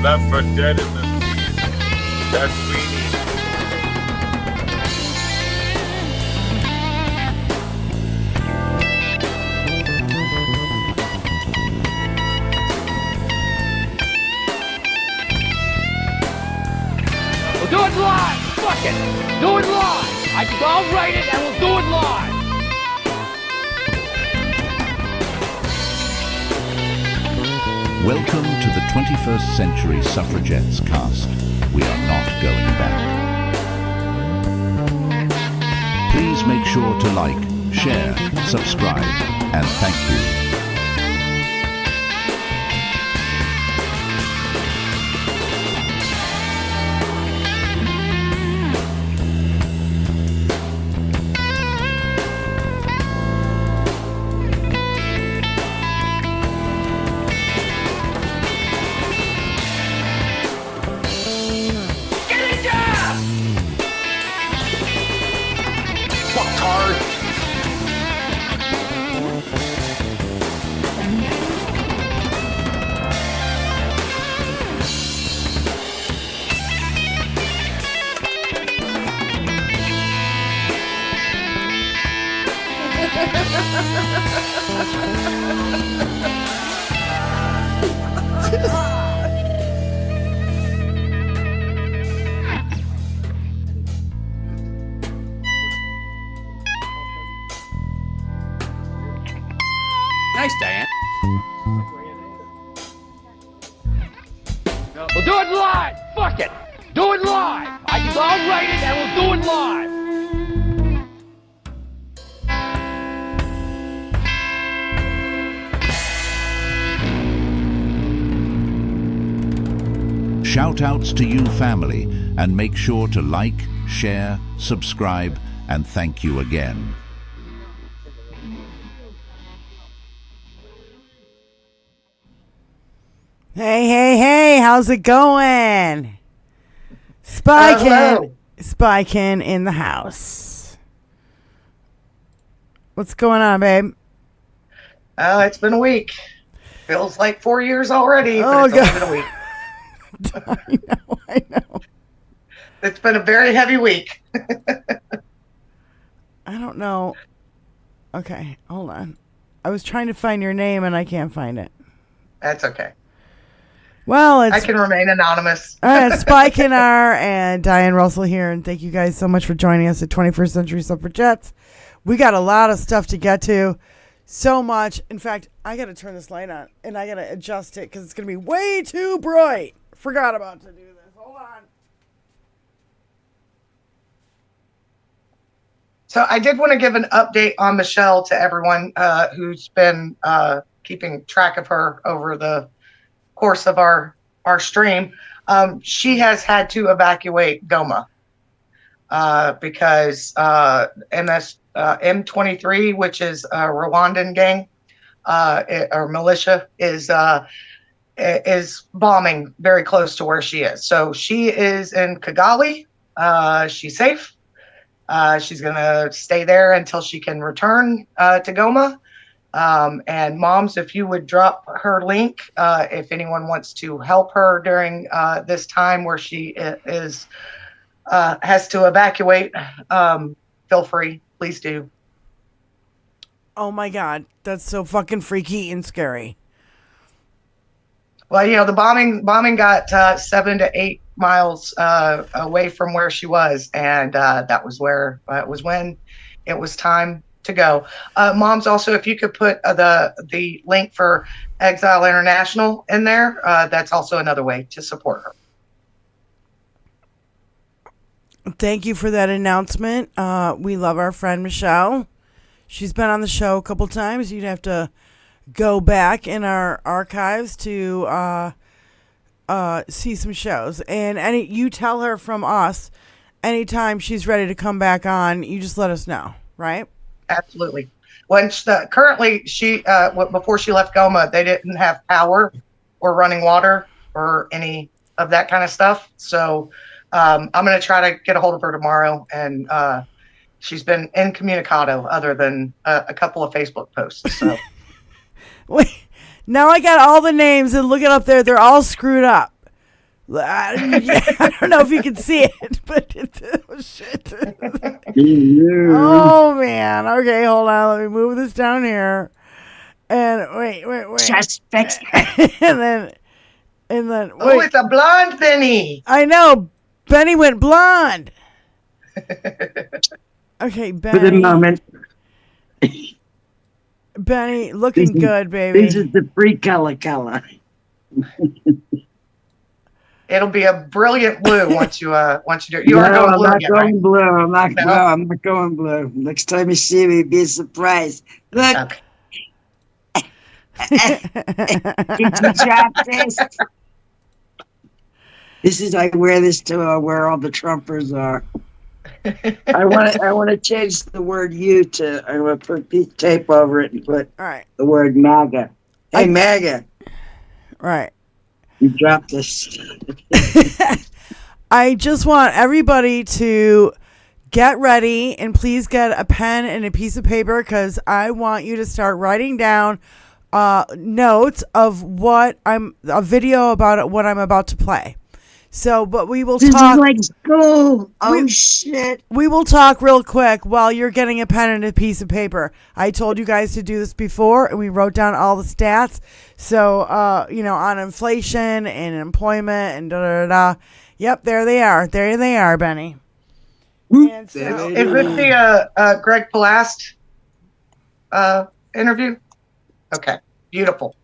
Left for dead in the sea. That's Weenie. We'll do it live! Fuck it! Do it live! I'll write it and we'll do it live! Welcome to the 21st Century Suffragettes cast. We are not going back. Please make sure to like, share, subscribe, and thank you. Nice, Diane. We'll do it live. Fuck it. Do it live. I'll write it and we'll do it live. Shout outs to you, family, and make sure to like, share, subscribe, and thank you again. Hey, how's it going? Spykin in the house. What's going on, babe? It's been a week. Feels like 4 years already, Oh, but it's only been a week. I know. It's been a very heavy week. I don't know. Okay, hold on. I was trying to find your name and I can't find it. That's okay. Well, I can remain anonymous. Spykin and Diane Russell here, and thank you guys so much for joining us at 21st Century Suffragettes. We got a lot of stuff to get to. So much. In fact, I got to turn this light on, and I got to adjust it because it's going to be way too bright. Forgot about to do this. Hold on. So I did want to give an update on Michelle to everyone who's been keeping track of her over the course of our stream. She has had to evacuate Goma because M23, which is a Rwandan gang or militia, is bombing very close to where she is. So she is in Kigali. She's safe. She's going to stay there until she can return to Goma. And moms, if you would drop her link, if anyone wants to help her during this time where she has to evacuate, feel free. Please do. Oh my God, that's so fucking freaky and scary. Well, you know, the bombing got 7 to 8 miles away from where she was, and that was where it was when it was time to go. Moms, also, if you could put the link for Exile International in there, that's also another way to support her. Thank you for that announcement. We love our friend Michelle. She's been on the show a couple times. You'd have to go back in our archives to see some shows. And you tell her from us, anytime she's ready to come back on, you just let us know, right? Absolutely. Currently, she before she left Goma, they didn't have power or running water or any of that kind of stuff. So I'm going to try to get a hold of her tomorrow, and she's been incommunicado other than a couple of Facebook posts. So wait, now I got all the names, and look it up there. They're all screwed up. I don't know if you can see it, but oh shit. Oh man. Okay, hold on. Let me move this down here. And wait. just fix it. and then wait. Oh, it's a blonde Benny. I know. Benny went blonde. Okay, Benny. For the moment. Benny, looking good, baby. This is the free color. It'll be a brilliant blue once you do it. You are going blue again, right? I'm not going blue. Next time you see me, be surprised. Look. Okay. Did you drop this? I wear this to where all the Trumpers are. I want to change the word "you" to. I'm going to put a piece of tape over it and put the word "MAGA." Hey, MAGA. Right. You dropped this. I just want everybody to get ready and please get a pen and a piece of paper because I want you to start writing down notes of a video about what I'm about to play. So, but we will This talk. is like school. Oh, shit. We will talk real quick while you're getting a pen and a piece of paper. I told you guys to do this before, and we wrote down all the stats. So, on inflation and employment and da-da-da-da. Yep, there they are. There they are, Benny. And so, Is this the Greg Palast interview? Okay, beautiful.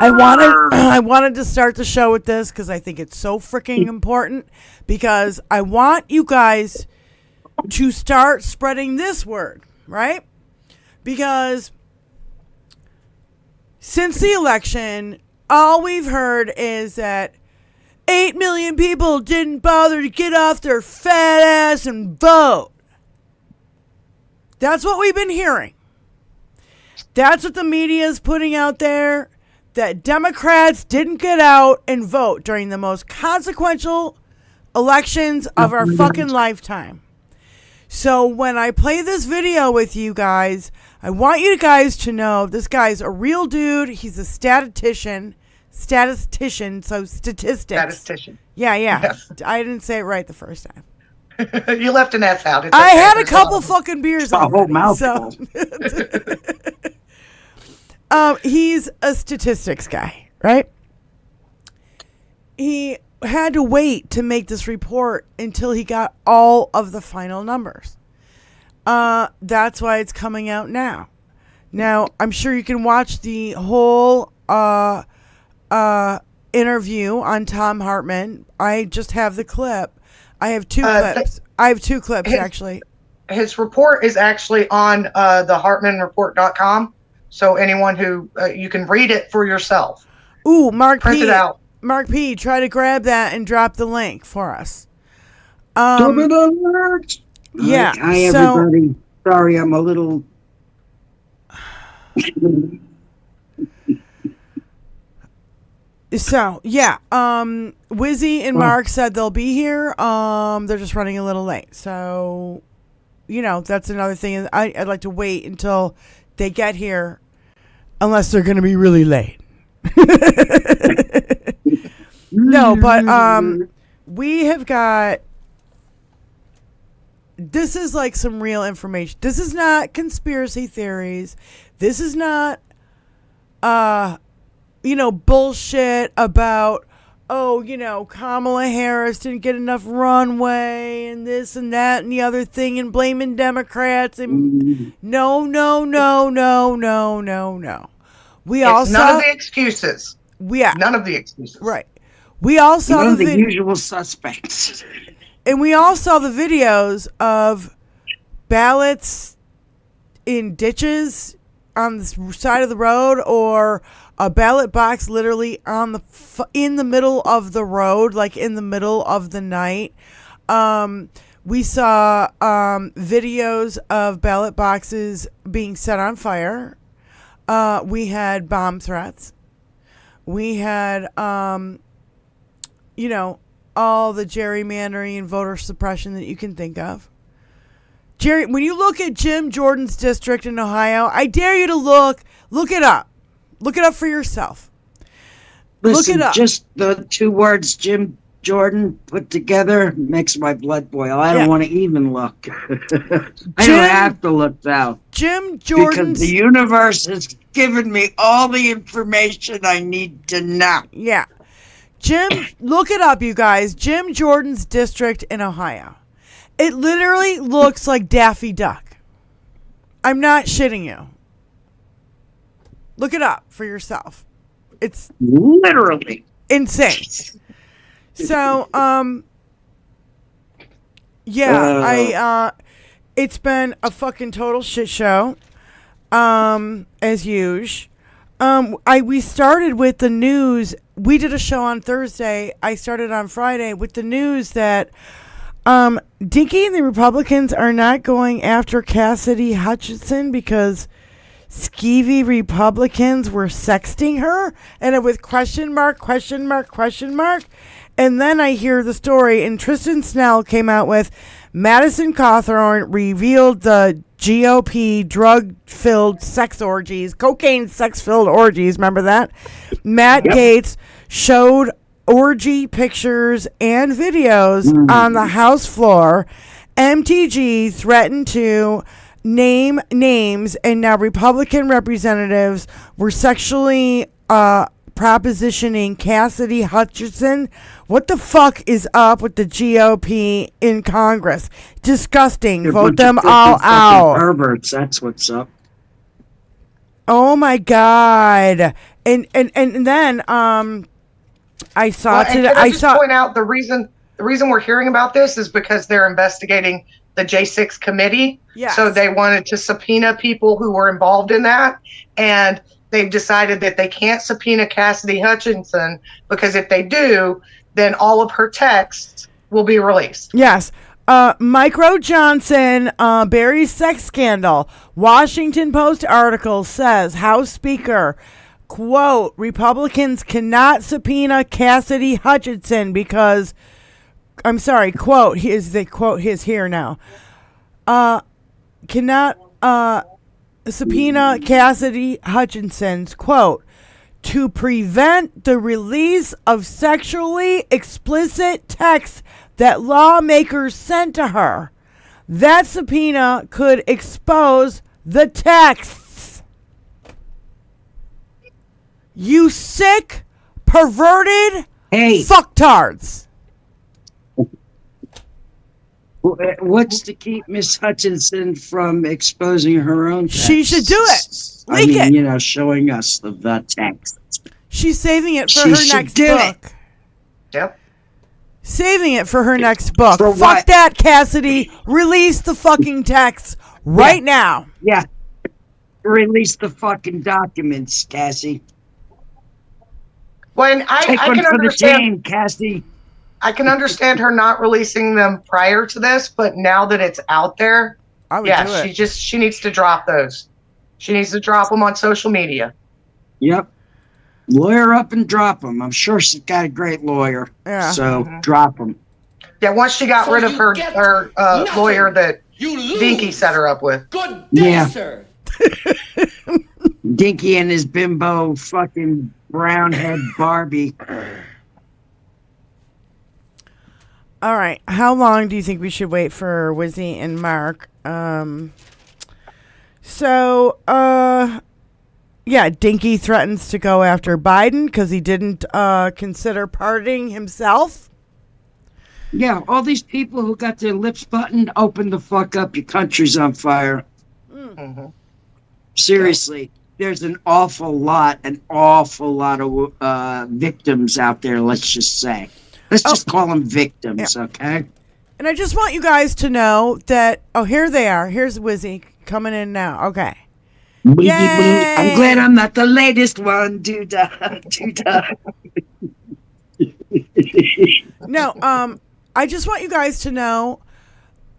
I wanted to start the show with this because I think it's so freaking important, because I want you guys to start spreading this word, right? Because since the election, all we've heard is that 8 million people didn't bother to get off their fat ass and vote. That's what we've been hearing. That's what the media is putting out there. That Democrats didn't get out and vote during the most consequential elections of our fucking lifetime. So when I play this video with you guys, I want you guys to know this guy's a real dude. He's a statistician, so statistics. Statistician. Yeah. Yes. I didn't say it right the first time. You left an S out. It's I okay. had a There's couple lot. fucking beers A whole already, mouthful. He's a statistics guy, right? He had to wait to make this report until he got all of the final numbers. That's why it's coming out now. Now, I'm sure you can watch the whole interview on Tom Hartman. I just have the clip. I have two clips. I have two clips, actually. His report is actually on the HartmanReport.com. So anyone who, you can read it for yourself. Ooh, Mark Print P. it out. Mark P, try to grab that and drop the link for us. Alert. Yeah. Hi, everybody. Sorry, I'm a little... So, yeah. Wizzy and Mark said they'll be here. They're just running a little late. So, that's another thing. I'd like to wait until they get here, unless they're going to be really late. No, but we have got... This is like some real information. This is not conspiracy theories. This is not, bullshit about, Kamala Harris didn't get enough runway and this and that and the other thing and blaming Democrats. And no. We all saw none of the excuses. None of the excuses. Right. We all saw None of the usual suspects. And we all saw the videos of ballots in ditches on the side of the road, or a ballot box literally on in the middle of the road, like in the middle of the night. We saw videos of ballot boxes being set on fire. We had bomb threats. We had, all the gerrymandering and voter suppression that you can think of. Jerry, when you look at Jim Jordan's district in Ohio, I dare you to look it up. Look it up for yourself. Listen, look it up. Just the two words Jim Jordan put together makes my blood boil. I don't want to even look. I don't have to look now. Jim Jordan's... Because the universe has given me all the information I need to know. Yeah. Look it up, you guys. Jim Jordan's district in Ohio. It literally looks like Daffy Duck. I'm not shitting you. Look it up for yourself. It's literally insane. So, it's been a fucking total shit show, as usual. We started with the news. We did a show on Thursday. I started on Friday with the news that Dinky and the Republicans are not going after Cassidy Hutchinson because skeevy Republicans were sexting her, and it with question mark. And then I hear the story, and Tristan Snell came out with Madison Cawthorn revealed the GOP drug-filled sex orgies, cocaine sex-filled orgies. Remember that? Matt Gaetz showed orgy pictures and videos on the House floor. MTG threatened to name names, and now Republican representatives were sexually propositioning Cassidy Hutchinson. What the fuck is up with the GOP in Congress? Disgusting. Vote them all out. Herberts, that's what's up. Oh my God. And then I saw today. I saw point out the reason we're hearing about this is because they're investigating the J6 committee. Yes. So they wanted to subpoena people who were involved in that, and they've decided that they can't subpoena Cassidy Hutchinson because if they do, then all of her texts will be released. Yes. Micro Johnson buries sex scandal. Washington Post article says House Speaker, quote, Republicans cannot subpoena Cassidy Hutchinson because, I'm sorry, quote, the quote is here now. Cannot subpoena Cassidy Hutchinson's, quote, to prevent the release of sexually explicit texts that lawmakers sent to her. That subpoena could expose the texts. You sick, perverted fucktards. What's to keep Miss Hutchinson from exposing her own texts? She should do it. Leak it. You know, showing us the text. She's saving it for her next book. Yep. Saving it for her next book. For Fuck what? that, Cassidy. Release the fucking texts right now. Yeah. Release the fucking documents, Cassie. When I Take one can for understand, the team, Cassie. I can understand her not releasing them prior to this, but now that it's out there, I would do it. she needs to drop those. She needs to drop them on social media. Yep. Lawyer up and drop them. I'm sure she's got a great lawyer. Yeah. So drop them. Yeah, once she got rid of her lawyer that Dinky set her up with. Good day, sir. Dinky and his bimbo fucking brown head Barbie. All right. How long do you think we should wait for Wizzy and Mark? Yeah, Dinky threatens to go after Biden because he didn't consider pardoning himself. Yeah, all these people who got their lips buttoned, open the fuck up. Your country's on fire. Mm-hmm. Seriously, there's an awful lot of victims out there, let's just say. Let's just call them victims, okay? And I just want you guys to know that, here they are. Here's Wizzy coming in now. Okay. Yay! I'm glad I'm not the latest one, doodah. No, I just want you guys to know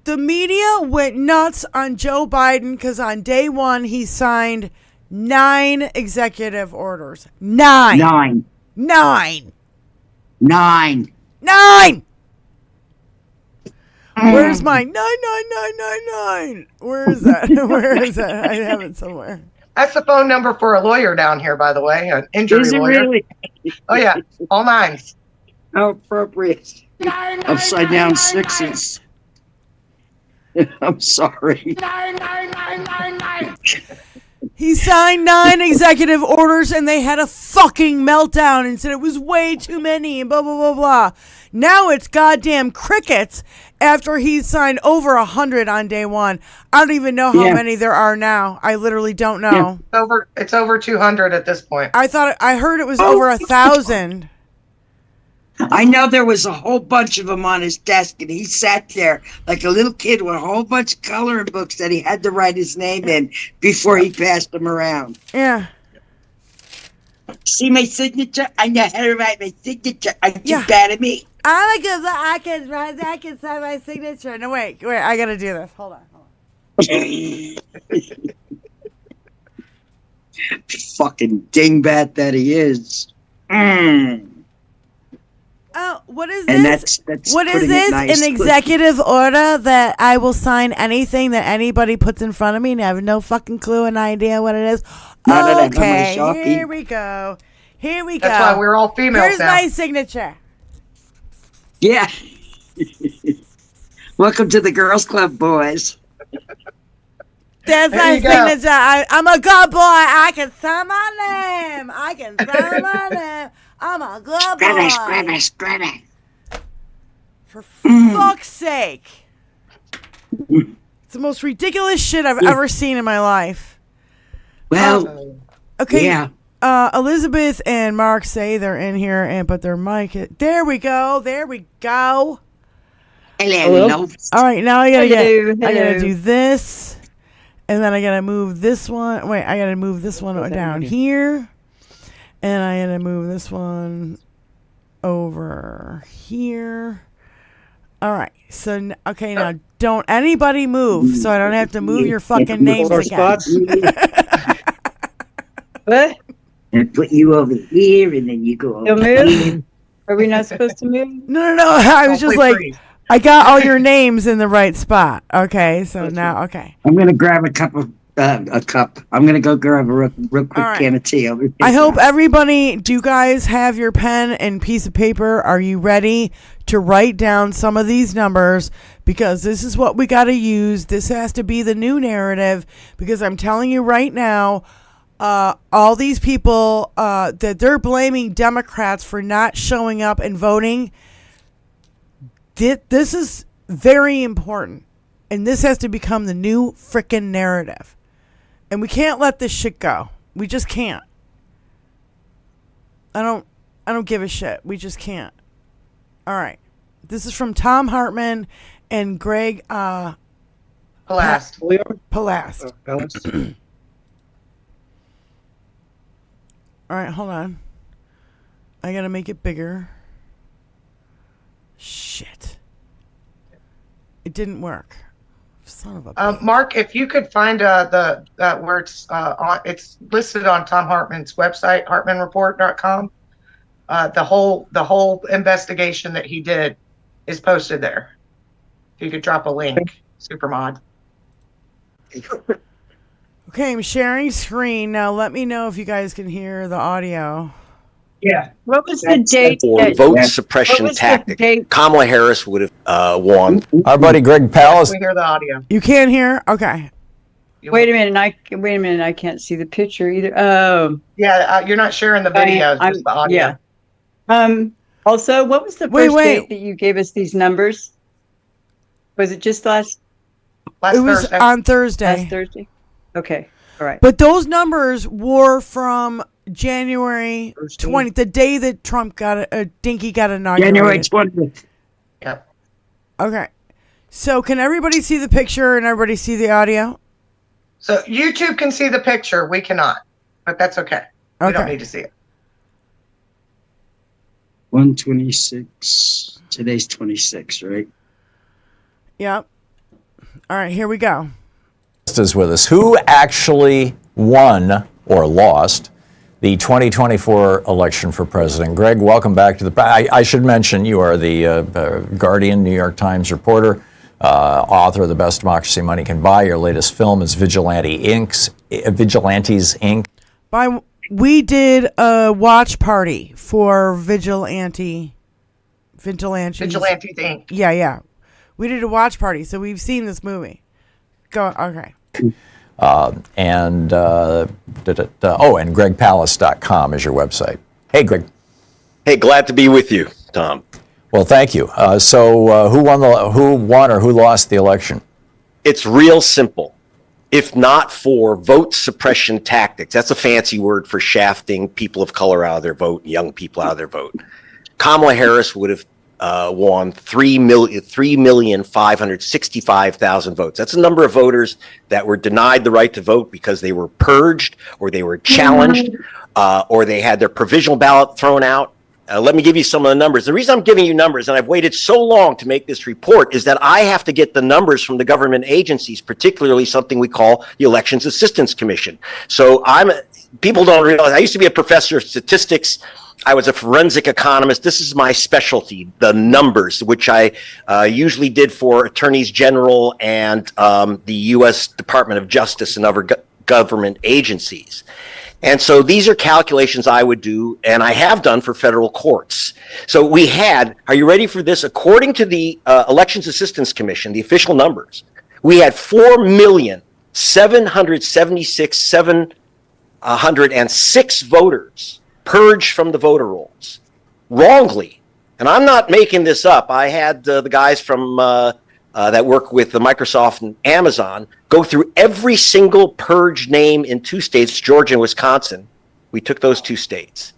the media went nuts on Joe Biden because on day one he signed 9 executive orders. 9. 9. Where's mine? 99999. Where is that? Where is that? I have it somewhere. That's the phone number for a lawyer down here, by the way, an injury Is it lawyer. really? Oh yeah, all 9s. How appropriate. Upside down 6s. I'm sorry. 9. He signed 9 executive orders and they had a fucking meltdown and said it was way too many and blah, blah, blah, blah. Now it's goddamn crickets after he signed over 100 on day one. I don't even know how many there are now. I literally don't know. Yeah. It's over 200 at this point. I heard it was over 1,000. I know there was a whole bunch of them on his desk, and he sat there like a little kid with a whole bunch of coloring books that he had to write his name in before he passed them around. Yeah. See my signature? I know how to write my signature. Are you bad at me? I can sign my signature. No, wait, I gotta do this. Hold on. Fucking dingbat that he is. What is And this? that's What is putting it this? nicely. An executive order that I will sign anything that anybody puts in front of me and I have no fucking clue and idea what it is? None of that Okay, on my Sharpie. here we go. Here we go. That's why we're all females Here's now. my signature. Yeah. Welcome to the Girls Club, boys. That's There my you go. signature. I'm a good boy. I can sign my name. I can sign my name. I'm a good boy. Scrabble. For fuck's sake. It's the most ridiculous shit I've ever seen in my life. Well, Okay. yeah. Elizabeth and Mark say they're in here, but their mic. There we go. Hello. All right, now I gotta Hello, I gotta hello. do this, and then I gotta move this one. Wait, I gotta move this one down here, and I gotta move this one over here. All right. So okay, now don't anybody move, so I don't have to move your fucking names again. What? And put you over here, and then you go You'll over move? here. Are we not supposed to move? No. I was just Hopefully like, freeze. I got all your names in the right spot. Okay, so now okay. I'm gonna grab a cup. I'm gonna go grab a real quick All right. can of tea. I hope everybody, do you guys have your pen and piece of paper? Are you ready to write down some of these numbers? Because this is what we got to use. This has to be the new narrative. Because I'm telling you right now, all these people that they're blaming Democrats for not showing up and voting, this is very important. And this has to become the new frickin' narrative. And we can't let this shit go. We just can't. I don't give a shit. We just can't. All right. This is from Tom Hartman and Greg Last. Palast. All right, hold on. I got to make it bigger. Shit. It didn't work. Son of a bitch. Mark, if you could find the where it's listed on Tom Hartman's website, hartmanreport.com. The whole investigation that he did is posted there. If you could drop a link, super mod. Okay, I'm sharing screen. Now let me know if you guys can hear the audio. Yeah. What was the date? For that- vote what suppression was the tactic. date? Kamala Harris would have won. Our buddy Greg Palast. We hear the audio. You can't hear? Okay. Wait a minute. I can't see the picture either. Oh, Yeah, you're not sharing the video, I'm- just the audio. yeah. Also, what was the Wait, first wait. date that you gave us these numbers? Was it just last Last It was Thursday. on Thursday. Thursday? Okay. All right. But those numbers were from January 20th, the day that Trump Dinky got inaugurated. January 20th. Yep. Okay. So can everybody see the picture and everybody see the audio? So YouTube can see the picture. We cannot, but that's okay. We don't Okay. need to see it. 126. Today's 26, right? Yep. All right, here we go. Is with us. Who actually won or lost the 2024 election for president? Greg, welcome back to the. I should mention you are the Guardian, New York Times reporter, author of The Best Democracy Money Can Buy. Your latest film is Vigilantes Inc. We did a watch party for Vigilantes Inc. Yeah. We did a watch party, so we've seen this movie. Go. Okay. And gregpalast.com is your website. Hey, Greg. Hey, glad to be with you, Tom. Well, thank you. So, who won or who lost the election? It's real simple. If not for vote suppression tactics, that's a fancy word for shafting people of color out of their vote, young people out of their vote. Kamala Harris would have won 3,565,000 votes. That's a number of voters that were denied the right to vote because they were purged or they were challenged or they had their provisional ballot thrown out. Let me give you some of the numbers. The reason I'm giving you numbers, and I've waited so long to make this report, is that I have to get the numbers from the government agencies, particularly something we call the Elections Assistance Commission. So people don't realize, I used to be a professor of statistics I was a forensic economist. This is my specialty, the numbers, which I usually did for attorneys general and the U.S. Department of Justice and other government agencies. And so these are calculations I would do, and I have done for federal courts. So we had, are you ready for this? According to the Elections Assistance Commission, the official numbers, we had 4,776,706 voters purged from the voter rolls wrongly. And I'm not making this up. I had the guys from that work with the Microsoft and Amazon go through every single purged name in 2 states, Georgia and Wisconsin. We took those 2 states.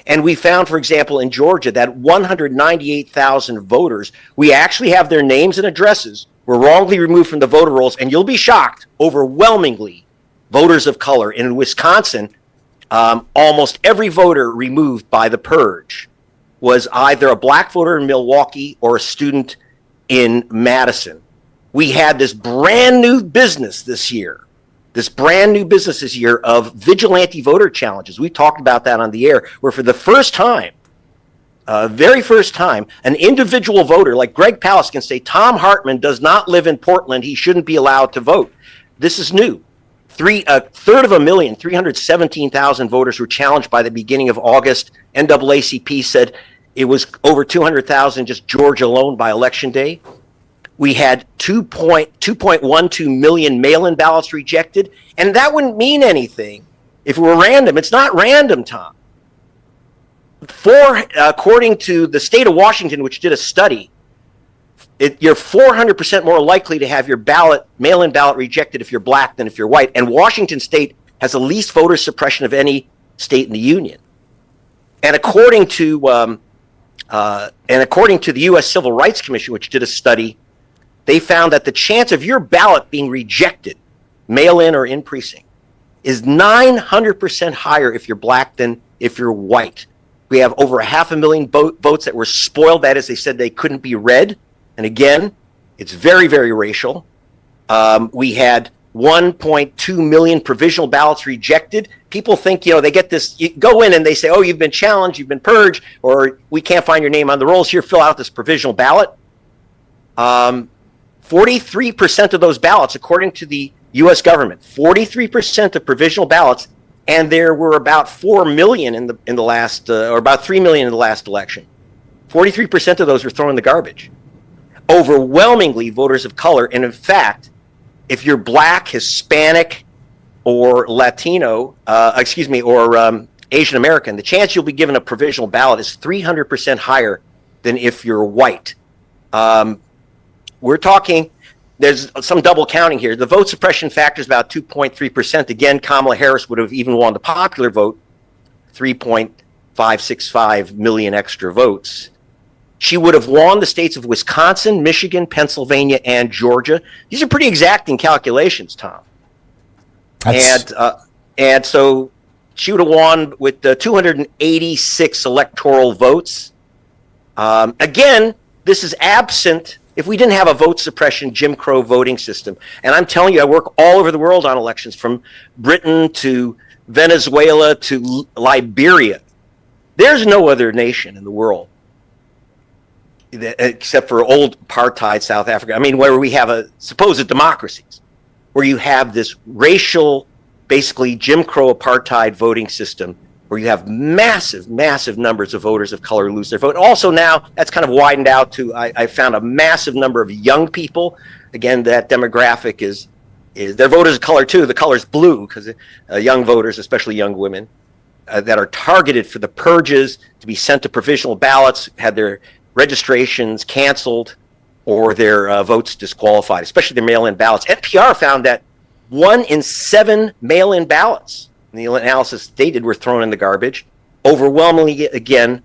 And we found, for example, in Georgia, that 198,000 voters, we actually have their names and addresses, were wrongly removed from the voter rolls. And you'll be shocked, overwhelmingly, voters of color. And in Wisconsin, almost every voter removed by the purge was either a black voter in Milwaukee or a student in Madison. We had this brand new business this year of vigilante voter challenges. We talked about that on the air, where for the first time, very first time, an individual voter like Greg Palast can say, Tom Hartman does not live in Portland. He shouldn't be allowed to vote. This is new. A third of a million, 317,000 voters were challenged by the beginning of August. NAACP said it was over 200,000 just Georgia alone by Election Day. We had 2.12 million mail-in ballots rejected, and that wouldn't mean anything if it were random. It's not random, Tom. According to the state of Washington, which did a study, you're 400% more likely to have your mail-in ballot rejected if you're black than if you're white. And Washington state has the least voter suppression of any state in the union. And according to the U.S. Civil Rights Commission, which did a study, they found that the chance of your ballot being rejected, mail-in or in precinct, is 900% higher if you're black than if you're white. We have over 500,000 votes that were spoiled. That is, they said they couldn't be read. And again, it's very, very racial. We had 1.2 million provisional ballots rejected. People think, they get this, you go in and they say, oh, you've been challenged, you've been purged, or we can't find your name on the rolls. Here, fill out this provisional ballot. 43% of those ballots, according to the U.S. government, 43% of provisional ballots, and there were about 4 million in the last, or about 3 million in the last election. 43% of those were thrown in the garbage. Overwhelmingly voters of color, and in fact, if you're black, Hispanic, or Latino, or Asian American, the chance you'll be given a provisional ballot is 300% higher than if you're white. We're talking, there's some double counting here. The vote suppression factor is about 2.3%. Again, Kamala Harris would have even won the popular vote, 3.565 million extra votes. She would have won the states of Wisconsin, Michigan, Pennsylvania, and Georgia. These are pretty exacting calculations, Tom. And so she would have won with 286 electoral votes. Again, this is absent if we didn't have a vote suppression Jim Crow voting system. And I'm telling you, I work all over the world on elections, from Britain to Venezuela to Liberia. There's no other nation in the world, except for old apartheid South Africa, where we have a supposed democracies, where you have this racial, basically Jim Crow apartheid voting system, where you have massive, massive numbers of voters of color lose their vote. Also now, that's kind of widened out to, I found a massive number of young people. Again, that demographic is they're voters of color too. The color's blue, because young voters, especially young women, that are targeted for the purges, to be sent to provisional ballots, had their registrations canceled or their votes disqualified, especially their mail-in ballots. NPR found that 1 in 7 mail-in ballots in the analysis they did were thrown in the garbage. Overwhelmingly, again,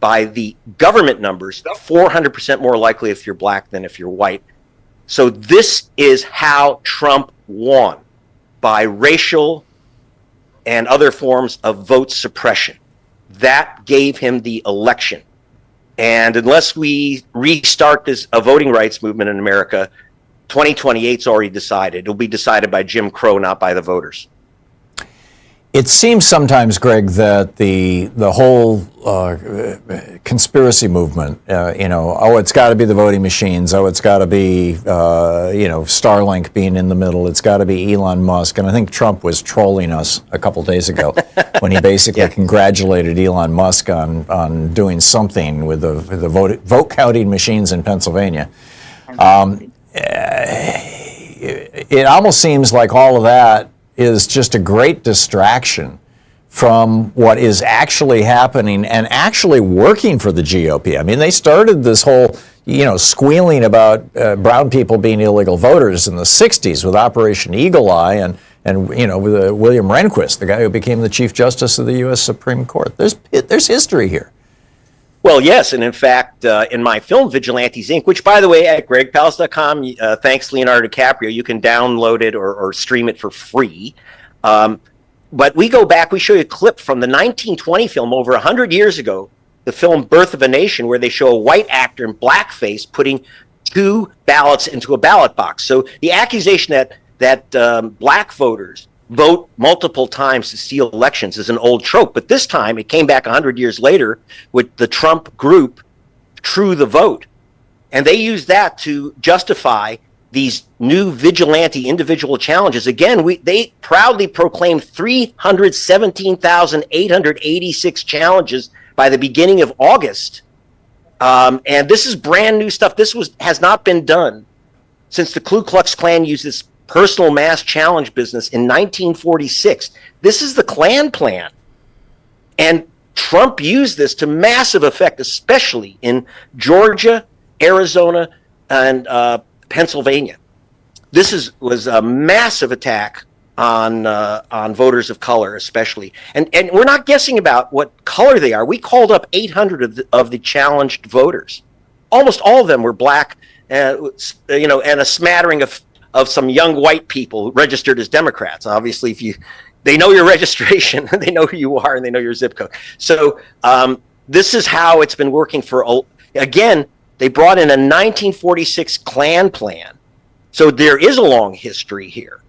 by the government numbers, 400% more likely if you're black than if you're white. So this is how Trump won, by racial and other forms of vote suppression. That gave him the election. And unless we restart a voting rights movement in America, 2028's already decided. It'll be decided by Jim Crow, not by the voters. It seems sometimes, Greg, that the whole conspiracy movement, it's got to be the voting machines. Oh, it's got to be, Starlink being in the middle. It's got to be Elon Musk. And I think Trump was trolling us a couple days ago when he basically congratulated Elon Musk on doing something with the vote counting machines in Pennsylvania. It almost seems like all of that is just a great distraction from what is actually happening and actually working for the GOP. I mean, they started this whole, squealing about brown people being illegal voters in the 60s with Operation Eagle Eye and with William Rehnquist, the guy who became the Chief Justice of the U.S. Supreme Court. There's history here. Well, yes, and in fact, in my film Vigilantes Inc., which, by the way, at gregpals.com, thanks Leonardo DiCaprio, you can download it or stream it for free. But we go back, we show you a clip from the 1920 film over 100 years ago, the film Birth of a Nation, where they show a white actor in blackface putting 2 ballots into a ballot box. So the accusation that black voters vote multiple times to steal elections is an old trope, but this time it came back 100 years later with the Trump group, True the Vote, and they used that to justify these new vigilante individual challenges. Again, they proudly proclaimed 317,886 challenges by the beginning of August, and this is brand new stuff. This has not been done since the Ku Klux Klan used this personal mass challenge business in 1946. This is the Klan plan. And Trump used this to massive effect, especially in Georgia, Arizona, and Pennsylvania. This was a massive attack on voters of color, especially. And we're not guessing about what color they are. We called up 800 of the challenged voters. Almost all of them were black, and a smattering of some young white people registered as Democrats. Obviously, they know your registration, they know who you are, and they know your zip code. So this is how it's been working again, they brought in a 1946 Klan plan. So there is a long history here.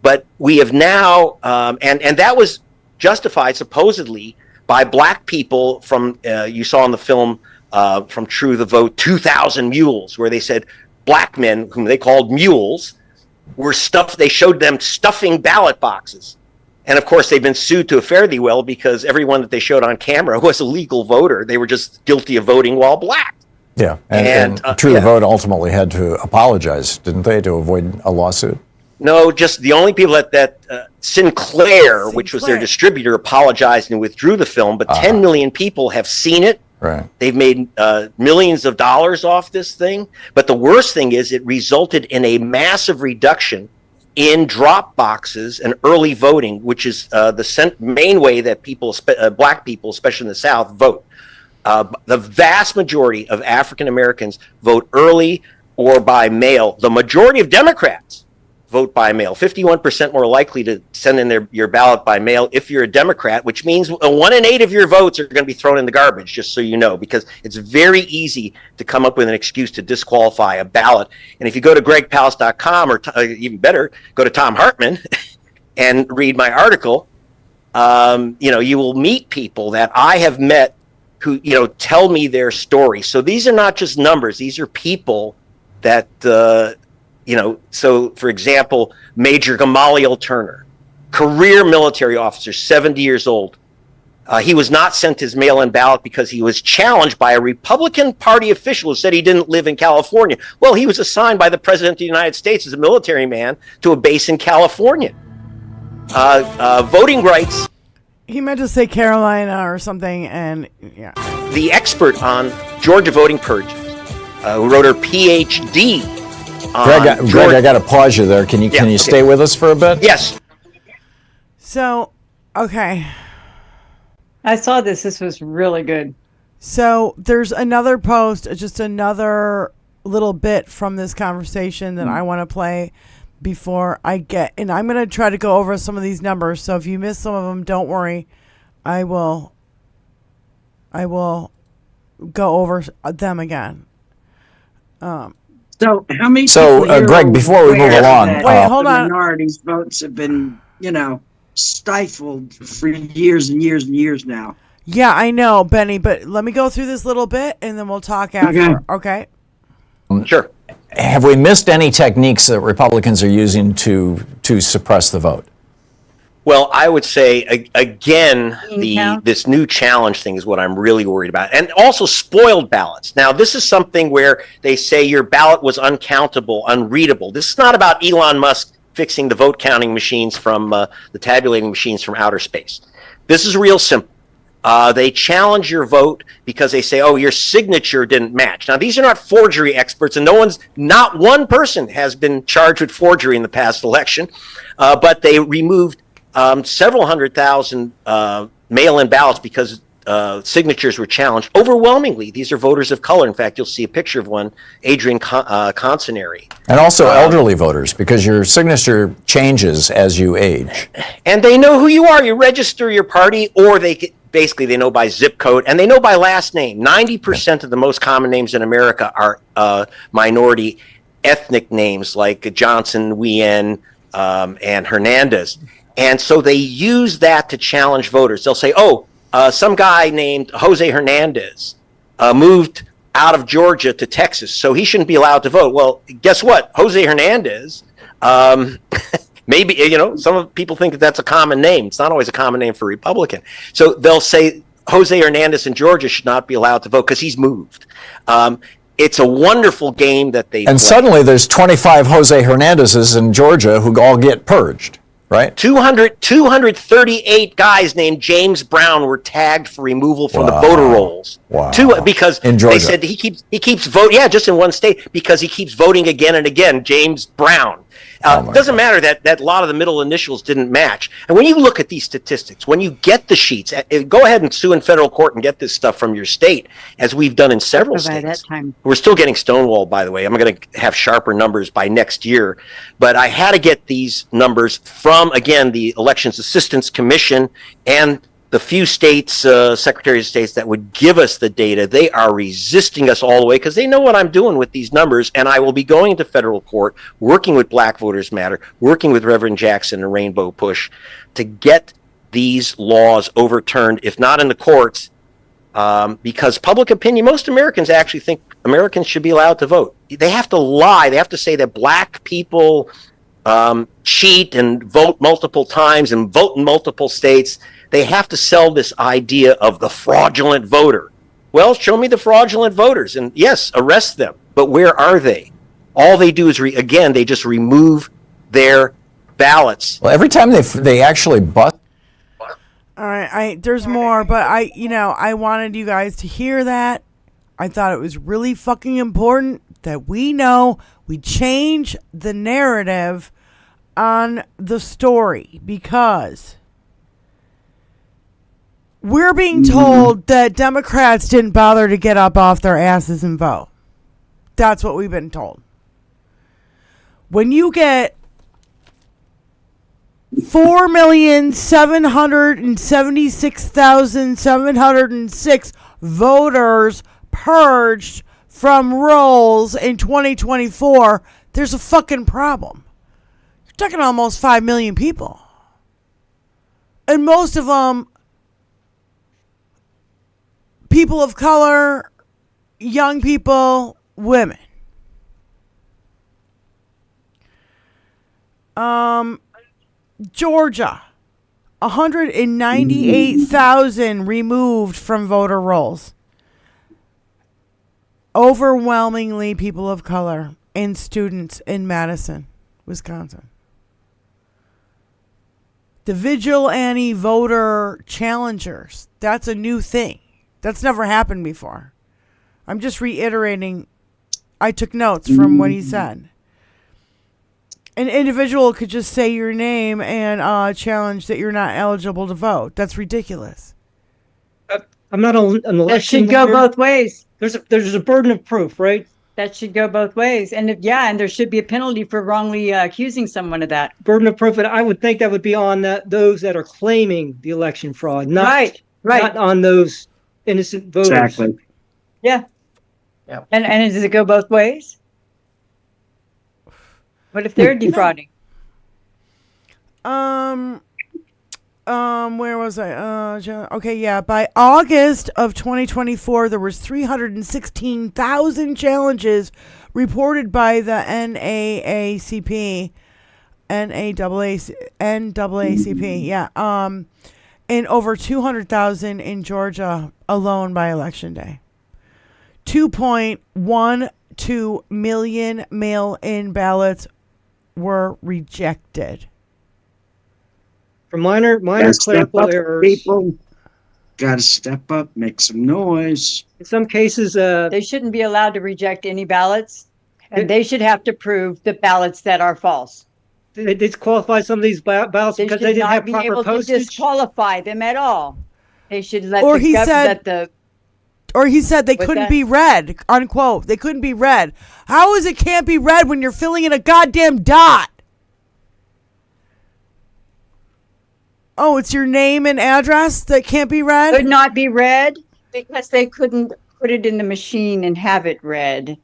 But we have now, and that was justified supposedly by black people from, you saw in the film from True the Vote, 2,000 Mules, where they said black men, whom they called mules, were they showed them stuffing ballot boxes. And of course, they've been sued to a fare thee well because everyone that they showed on camera was a legal voter. They were just guilty of voting while black. Yeah, and True the Vote ultimately had to apologize, didn't they, to avoid a lawsuit? No, just the only people that Sinclair, which was their distributor, apologized and withdrew the film, but 10 million people have seen it. Right. They've made millions of dollars off this thing. But the worst thing is it resulted in a massive reduction in drop boxes and early voting, which is the main way that black people, especially in the South, vote. The vast majority of African Americans vote early or by mail. The majority of Democrats vote by mail. 51% more likely to send in your ballot by mail if you're a Democrat, which means 1 in 8 of your votes are going to be thrown in the garbage, just so you know, because it's very easy to come up with an excuse to disqualify a ballot. And if you go to gregpals.com, or even better, go to Tom Hartman and read my article, you will meet people that I have met who, tell me their story. So these are not just numbers. These are people that, so for example, Major Gamaliel Turner, career military officer, 70 years old. He was not sent his mail-in ballot because he was challenged by a Republican Party official who said he didn't live in California. Well, he was assigned by the President of the United States as a military man to a base in California. Voting rights. He meant to say Carolina or something, and yeah. The expert on Georgia voting purges, who wrote her PhD. Greg, I got to pause you there. Can you stay with us for a bit? Yes. So, okay. I saw this. This was really good. So there's another post, just another little bit from this conversation that I want to play before I get, and I'm going to try to go over some of these numbers. So if you miss some of them, don't worry. I will go over them again. So how many? So Greg, before we move along, wait, hold on. Minorities' votes have been, stifled for years and years and years now. Yeah, I know, Benny, but let me go through this little bit and then we'll talk after. Okay. Sure. Have we missed any techniques that Republicans are using to suppress the vote? Well, I would say again, this new challenge thing is what I'm really worried about, and also spoiled ballots. Now, this is something where they say your ballot was uncountable, unreadable. This is not about Elon Musk fixing the vote counting machines from the tabulating machines from outer space. This is real simple. They challenge your vote because they say, oh, your signature didn't match. Now, these are not forgery experts, and not one person has been charged with forgery in the past election, but they removed several 100,000 mail-in ballots because signatures were challenged. Overwhelmingly, these are voters of color. In fact, you'll see a picture of one, Adrian Consinari. And also elderly voters, because your signature changes as you age. And they know who you are. You register your party, or they know by zip code, and they know by last name. 90% of the most common names in America are minority ethnic names like Johnson, Nguyen, and Hernandez. And so they use that to challenge voters. They'll say, some guy named Jose Hernandez moved out of Georgia to Texas, so he shouldn't be allowed to vote. Well, guess what? Jose Hernandez, maybe, some people think that that's a common name. It's not always a common name for a Republican. So they'll say Jose Hernandez in Georgia should not be allowed to vote because he's moved. It's a wonderful game that they play. Suddenly there's 25 Jose Hernandezes in Georgia who all get purged. Right. 238 guys named James Brown were tagged for removal from the voter rolls. Wow. Because in Georgia. They said he keeps voting. Yeah, just in one state, because he keeps voting again and again. James Brown. It doesn't matter that a lot of the middle initials didn't match. And when you look at these statistics, when you get the sheets, go ahead and sue in federal court and get this stuff from your state, as we've done in several states. That time. We're still getting stonewalled, by the way. I'm going to have sharper numbers by next year. But I had to get these numbers from, again, the Elections Assistance Commission and the few states, secretaries of states that would give us the data. They are resisting us all the way because they know what I'm doing with these numbers, and I will be going to federal court, working with Black Voters Matter, working with Reverend Jackson and Rainbow Push to get these laws overturned, if not in the courts, because public opinion, most Americans actually think Americans should be allowed to vote. They have to lie. They have to say that Black people cheat and vote multiple times and vote in multiple states. They have to sell this idea of the fraudulent voter. Well, show me the fraudulent voters, and yes, arrest them. But where are they? All they do is, they just remove their ballots. Well, every time they actually bust. All right, there's more, but I wanted you guys to hear that. I thought it was really fucking important that we know we change the narrative on the story, because we're being told that Democrats didn't bother to get up off their asses and vote. That's what we've been told. When you get 4,776,706 voters purged from rolls in 2024, there's a fucking problem. You're talking almost 5 million people. And most of them people of color, young people, women. Georgia, 198,000 removed from voter rolls. Overwhelmingly people of color and students in Madison, Wisconsin. The vigilante voter challengers, that's a new thing. That's never happened before. I'm just reiterating. I took notes from what he said. An individual could just say your name and challenge that you're not eligible to vote. That's ridiculous. I'm not an election. That should go both ways. There's a burden of proof, right? That should go both ways. And and there should be a penalty for wrongly accusing someone of that. Burden of proof, and I would think that would be on those that are claiming the election fraud, not on those innocent voters. Exactly. Yeah. And does it go both ways? What if they're defrauding? Where was I? Okay, yeah. By August of 2024, there was 316,000 challenges reported by the NAACP. NAACP, yeah. And over 200,000 in Georgia alone by Election Day. 2.12 million mail-in ballots were rejected. For minor clerical errors. People gotta step up, make some noise. In some cases, They shouldn't be allowed to reject any ballots, and they should have to prove the ballots that are false. they disqualified some of these ballots They because should they didn't not have be proper able to postage. disqualify them at all. They should let Or the he gov- said- let the Or he said they What's couldn't that? be read, unquote. They couldn't be read. How is it can't be read when you're filling in a goddamn dot? Oh, it's your name and address that can't be read? could not be read because they couldn't put it in the machine and have it read.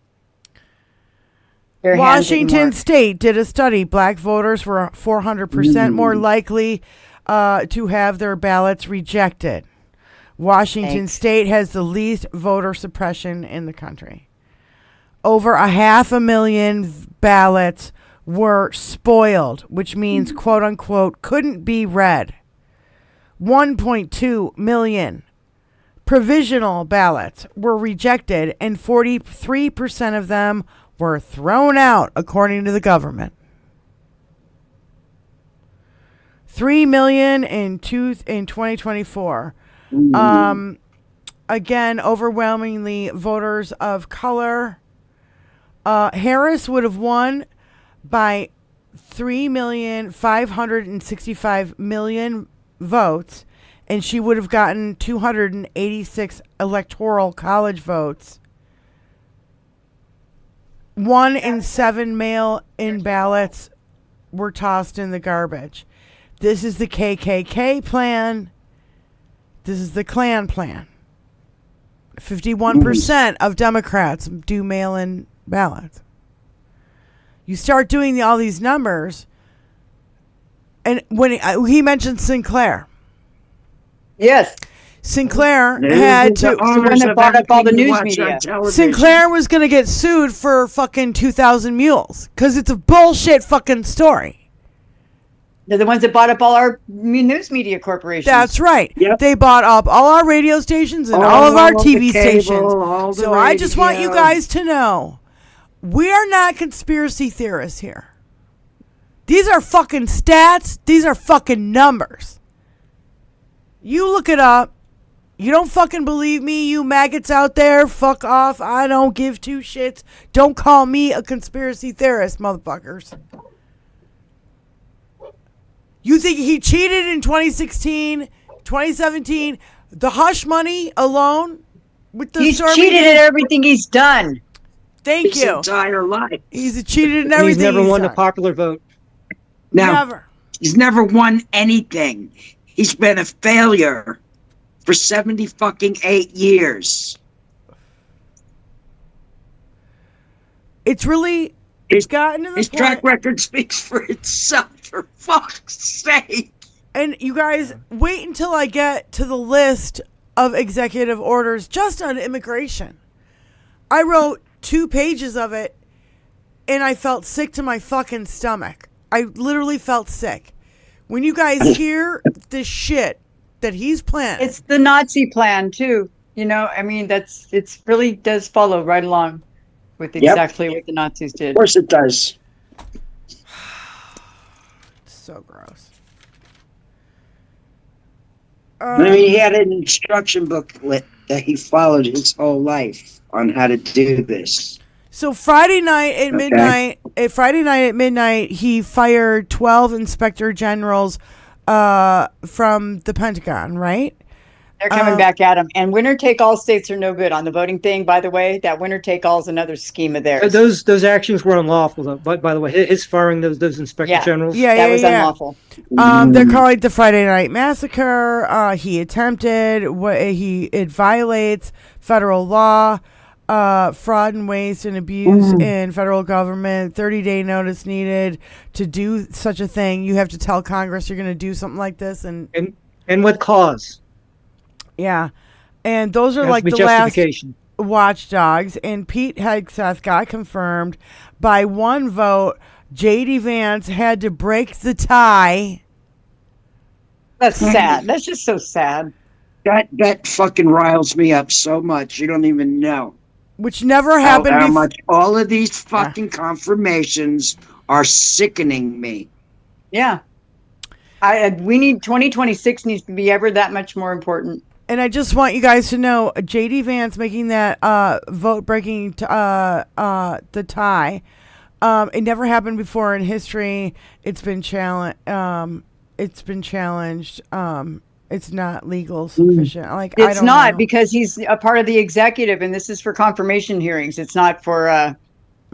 Their hand didn't Washington work. State did a study. Black voters were 400% more likely to have their ballots rejected. Washington Thanks. State has the least voter suppression in the country. Over 500,000 ballots were spoiled, which means, quote unquote, couldn't be read. 1.2 million provisional ballots were rejected, and 43% of them were thrown out, according to the government. 3 million in 2024. Again, overwhelmingly voters of color. Harris would have won by 3,565,000,000 votes, and she would have gotten 286 electoral college votes. 1 in 7 mail-in ballots were tossed in the garbage. This is the KKK plan. This is the Klan plan. 51% of Democrats do mail-in ballots. You start doing all these numbers, and when he mentioned Sinclair. Yes. Sinclair had to. The one that bought up all the news media. Sinclair was going to get sued for fucking 2,000 mules because it's a bullshit fucking story. They're the ones that bought up all our news media corporations. That's right. Yep. They bought up all our radio stations and all of our TV stations. all the So I just want you radio. guys to know, we are not conspiracy theorists here. These are fucking stats. These are fucking numbers. You look it up. You don't fucking believe me, you maggots out there. Fuck off. I don't give two shits. Don't call me a conspiracy theorist, motherfuckers. You think he cheated in 2016, 2017? The hush money alone? With the He's Stormy cheated Daniels- at everything he's done. Thank His you. entire life. He's cheated in He's everything. never won the done. popular vote. Now, Never. he's never won anything. He's been a failure for 70 fucking 8 years. It's really gotten to the His point. track record speaks for itself, for fuck's sake. And you guys, wait until I get to the list of executive orders just on immigration. I wrote 2 pages of it, and I felt sick to my fucking stomach. I literally felt sick. When you guys hear this shit that he's planning. It's the Nazi plan too. You know, I mean, it's really does follow right along with exactly what the Nazis did. Of course it does. So gross. I mean, he had an instruction booklet that he followed his whole life on how to do this. So Friday night at midnight, he fired 12 inspector generals from the Pentagon, right? They're coming back at him. And winner-take-all states are no good on the voting thing, by the way. That winner-take-all is another scheme of theirs. Those actions were unlawful, though. But by the way, his firing those inspector generals. That was unlawful. They're calling it the Friday Night Massacre. He attempted. It violates federal law. fraud and waste and abuse in federal government, 30-day notice needed to do such a thing. You have to tell Congress you're going to do something like this. And what cause? Yeah. And those are like the last watchdogs. And Pete Hegseth got confirmed by one vote. J.D. Vance had to break the tie. That's sad. That's just so sad. That fucking riles me up so much. You don't even know. Which never happened how much all of these fucking confirmations are sickening me. Yeah. We need 2026 needs to be ever that much more important. And I just want you guys to know, J.D. Vance making that vote breaking the tie. It never happened before in history. It's been challenged. It's not legal sufficient. Like it's not because he's a part of the executive, and this is for confirmation hearings. It's not for.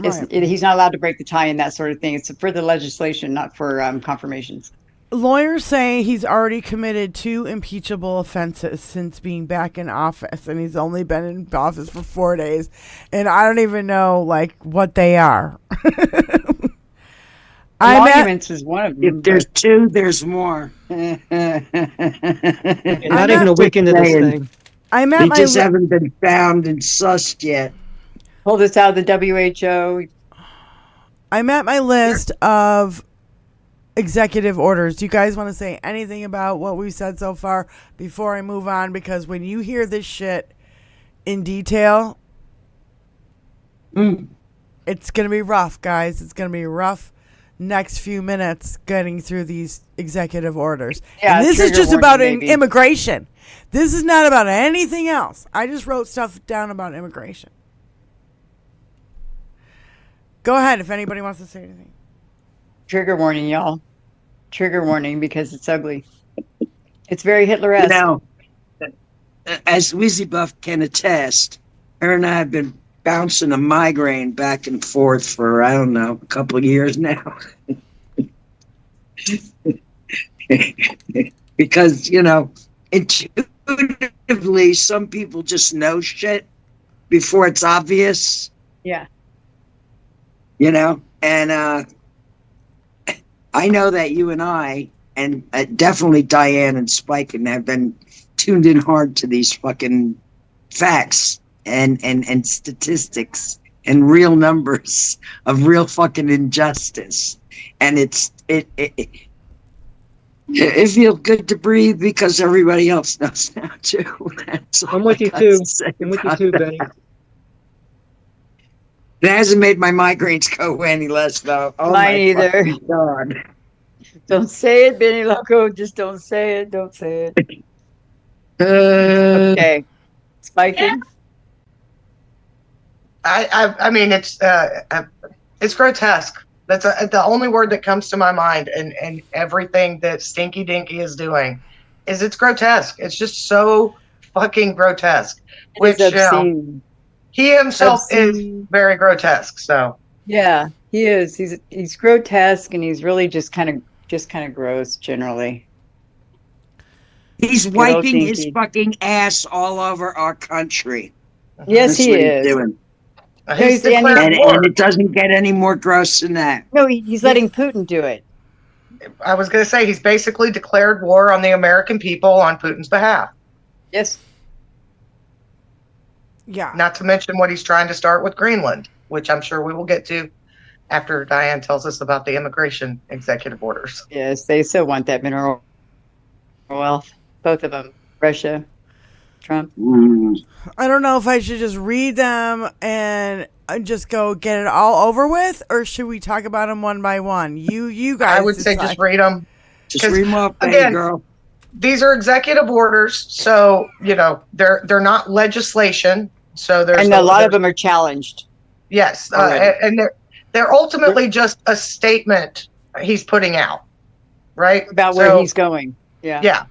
He's not allowed to break the tie and that sort of thing. It's for the legislation, not for confirmations. Lawyers say he's already committed 2 impeachable offenses since being back in office, and he's only been in office for 4 days, and I don't even know like what they are. Monuments is one of them. If there's 2, there's more. You're not even a week into this thing. They just haven't been found and sussed yet. Pulled us out of the WHO. I'm at my list of executive orders. Do you guys want to say anything about what we've said so far before I move on? Because when you hear this shit in detail, it's going to be rough, guys. It's going to be rough next few minutes getting through these executive orders. Yeah, and this is just about immigration. This is not about anything else. I just wrote stuff down about immigration. Go ahead if anybody wants to say anything. Trigger warning, y'all. Trigger warning because it's ugly. It's very Hitler-esque. Now, as Wizzy Buff can attest, her and I have been bouncing a migraine back and forth for, I don't know, a couple of years now. Because, intuitively, some people just know shit before it's obvious. Yeah. And I know that you and I, and definitely Diane and Spike, and have been tuned in hard to these fucking facts and statistics and real numbers of real fucking injustice. And it feels good to breathe because everybody else knows now too. I'm with you too. I'm with you too, Benny. It hasn't made my migraines go any less, though. Oh, mine either. God. Don't say it, Benny Loco. Just don't say it. Don't say it. Okay. Spiking? I mean, it's grotesque. That's the only word that comes to my mind, and everything that Stinky Dinky is doing is it's grotesque. It's just so fucking grotesque. Which he himself is very grotesque. So yeah, he is. He's grotesque, and he's really just kind of gross generally. He's wiping his fucking ass all over our country. Yes, he is. Doing. And it doesn't get any more gross than that. No, he's letting Putin do it. I was going to say he's basically declared war on the American people on Putin's behalf. Yes. Yeah. Not to mention what he's trying to start with Greenland, which I'm sure we will get to after Diane tells us about the immigration executive orders. Yes, they still want that mineral wealth. Both of them. Russia, Trump. I don't know if I should just read them and just go get it all over with, or should we talk about them one by one? You guys. I would say just read them. Just read them up, again, girl. These are executive orders, so they're not legislation. So there's a lot of them are challenged. Yes, and they're ultimately just a statement he's putting out, right? About where he's going. Yeah. Yeah.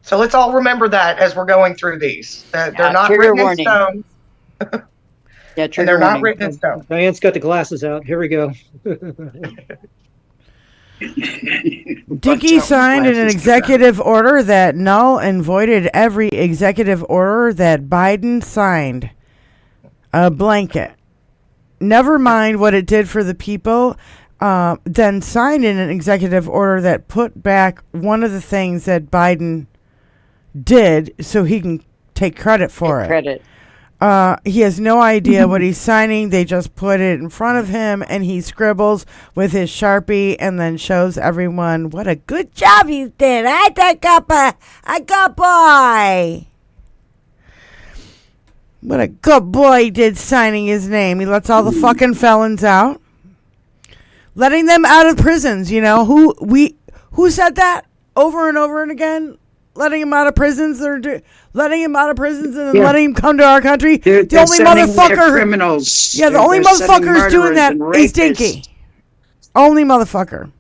So let's all remember that as we're going through these. They're not written in stone. Yeah, and they're not written in stone. Diane's got the glasses out. Here we go. Dickey signed an executive order that null and voided every executive order that Biden signed. a blanket. Never mind what it did for the people. Then signed in an executive order that put back one of the things that Biden did so he can take credit for it. He has no idea what he's signing. They just put it in front of him, and he scribbles with his Sharpie and then shows everyone what a good job he did. I good boy. What a good boy he did signing his name. He lets all the fucking felons out. Letting them out of prisons, you know. Who said that over and over and again? Letting him out of prisons. Letting him out of prisons and then letting him come to our country. They're the only motherfucker. Criminals. Yeah, the only motherfucker who's doing that is Dinky. Only motherfucker.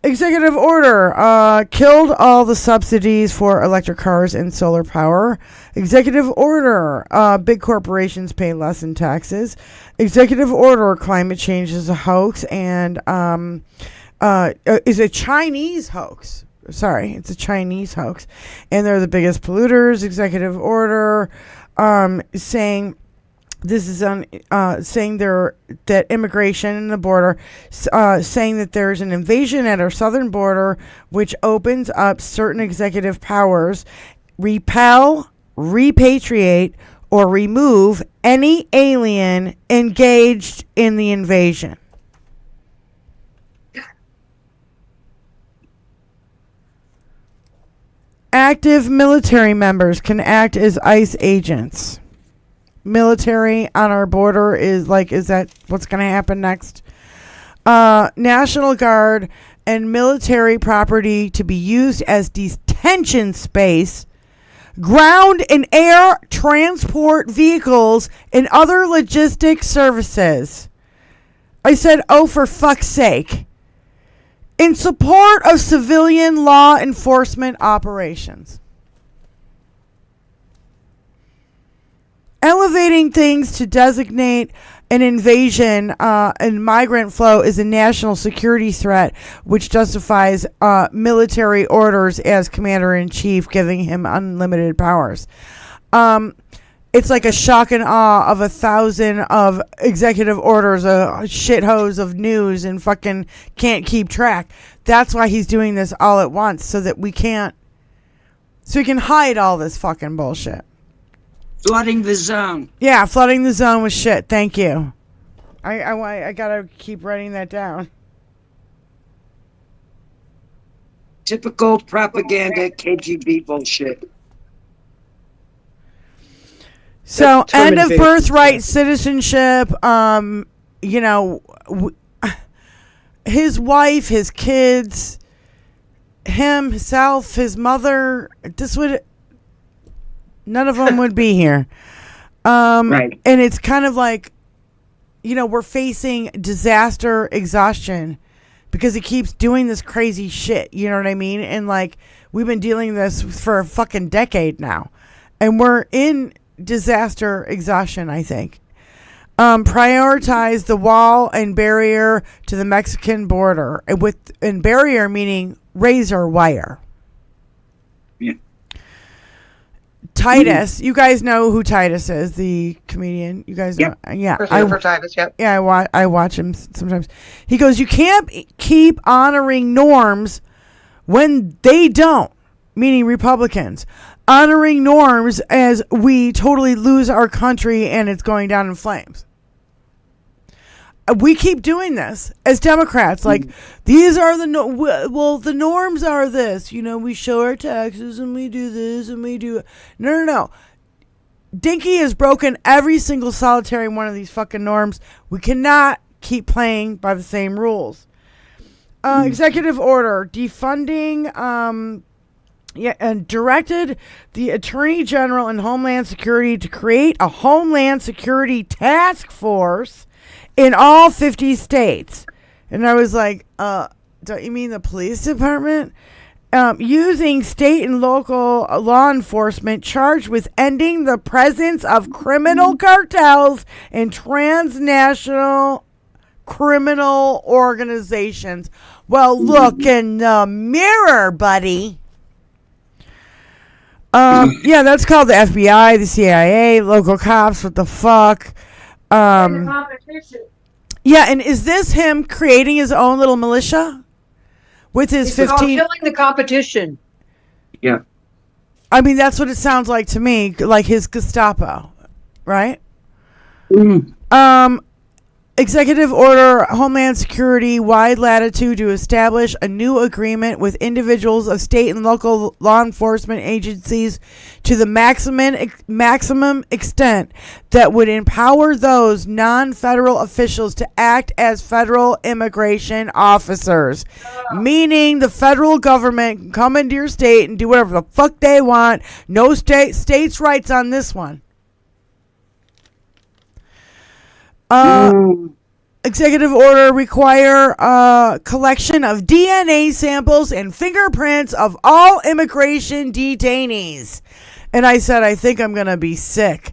Executive order killed all the subsidies for electric cars and solar power. Executive order big corporations pay less in taxes. Executive order climate change is a hoax and is a Chinese hoax. Sorry, it's a Chinese hoax, and they're the biggest polluters. Executive order saying. This is saying that immigration and the border, saying that there's an invasion at our southern border, which opens up certain executive powers, repel, repatriate, or remove any alien engaged in the invasion. Active military members can act as ICE agents. Military on our border is that what's going to happen next? National Guard and military property to be used as detention space, ground and air transport vehicles, and other logistic services. I said, oh, for fuck's sake. In support of civilian law enforcement operations. Elevating things to designate an invasion and migrant flow is a national security threat, which justifies military orders as commander-in-chief, giving him unlimited powers. It's like a shock and awe of 1,000 of executive orders, a shithose of news, and fucking can't keep track. That's why he's doing this all at once, so we can hide all this fucking bullshit. Flooding the zone. Yeah, flooding the zone with shit. Thank you. I gotta keep writing that down. Typical propaganda KGB bullshit. So, end of birthright citizenship. His wife, his kids, himself, his mother. None of them would be here. Right. And it's kind of like, we're facing disaster exhaustion because he keeps doing this crazy shit. You know what I mean? And we've been dealing with this for a fucking decade now. And we're in disaster exhaustion, I think. Prioritize the wall and barrier to the Mexican border. And barrier meaning razor wire. Yeah. Titus, you guys know who Titus is, the comedian. You guys know, yeah. For Titus, yep. Yeah, I watch him sometimes. He goes, "You can't keep honoring norms when they don't," meaning Republicans, honoring norms as we totally lose our country and it's going down in flames. We keep doing this as Democrats. These are the the norms are this. We show our taxes and we do this and we do. No. Dinky has broken every single solitary one of these fucking norms. We cannot keep playing by the same rules. Executive order defunding. And directed the Attorney General and Homeland Security to create a Homeland Security task force in all 50 states. And I was like, don't you mean the police department? Using state and local law enforcement charged with ending the presence of criminal cartels and transnational criminal organizations. Well, look in the mirror, buddy. Yeah, that's called the FBI, the CIA, local cops. What the fuck? Yeah, and is this him creating his own little militia with his 15? Killing the competition. Yeah. I mean, that's what it sounds like to me, like his Gestapo, right? Executive Order, Homeland Security, wide latitude to establish a new agreement with individuals of state and local law enforcement agencies to the maximum extent that would empower those non-federal officials to act as federal immigration officers. Meaning the federal government can come into your state and do whatever the fuck they want. No states' rights on this one. Executive order require collection of DNA samples and fingerprints of all immigration detainees. And I said, I think I'm going to be sick.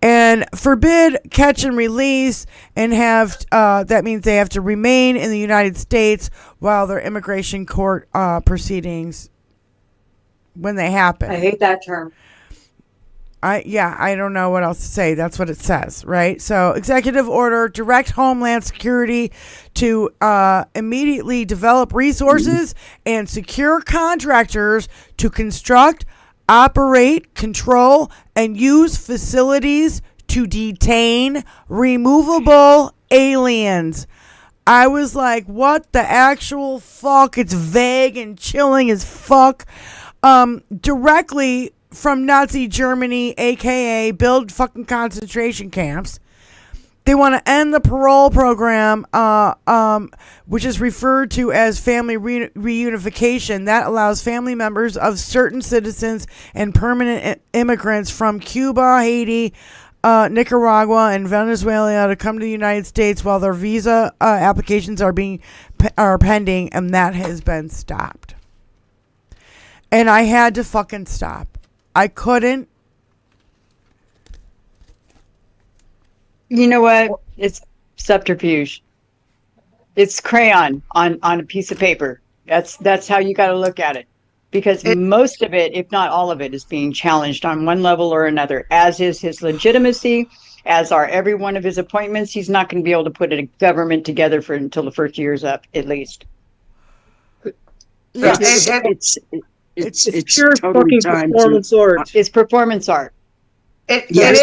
And forbid catch and release, and have that means they have to remain in the United States while their immigration court proceedings, when they happen. I hate that term. I don't know what else to say. That's what it says, right? So, executive order, direct Homeland Security to immediately develop resources and secure contractors to construct, operate, control, and use facilities to detain removable aliens. I was like, what the actual fuck? It's vague and chilling as fuck. Directly from Nazi Germany, aka build fucking concentration camps. They want to end the parole program, which is referred to as family reunification. That allows family members of certain citizens and permanent immigrants from Cuba, Haiti, Nicaragua, and Venezuela to come to the United States while their visa applications are pending, and that has been stopped. And I had to fucking stop. I couldn't. You know what? It's subterfuge. It's crayon on a piece of paper. That's how you got to look at it. Because most of it, if not all of it, is being challenged on one level or another, as is his legitimacy, as are every one of his appointments. He's not going to be able to put a government together until the first year's up, at least. Yeah, it's pure totally fucking performance art. It's performance art. It is,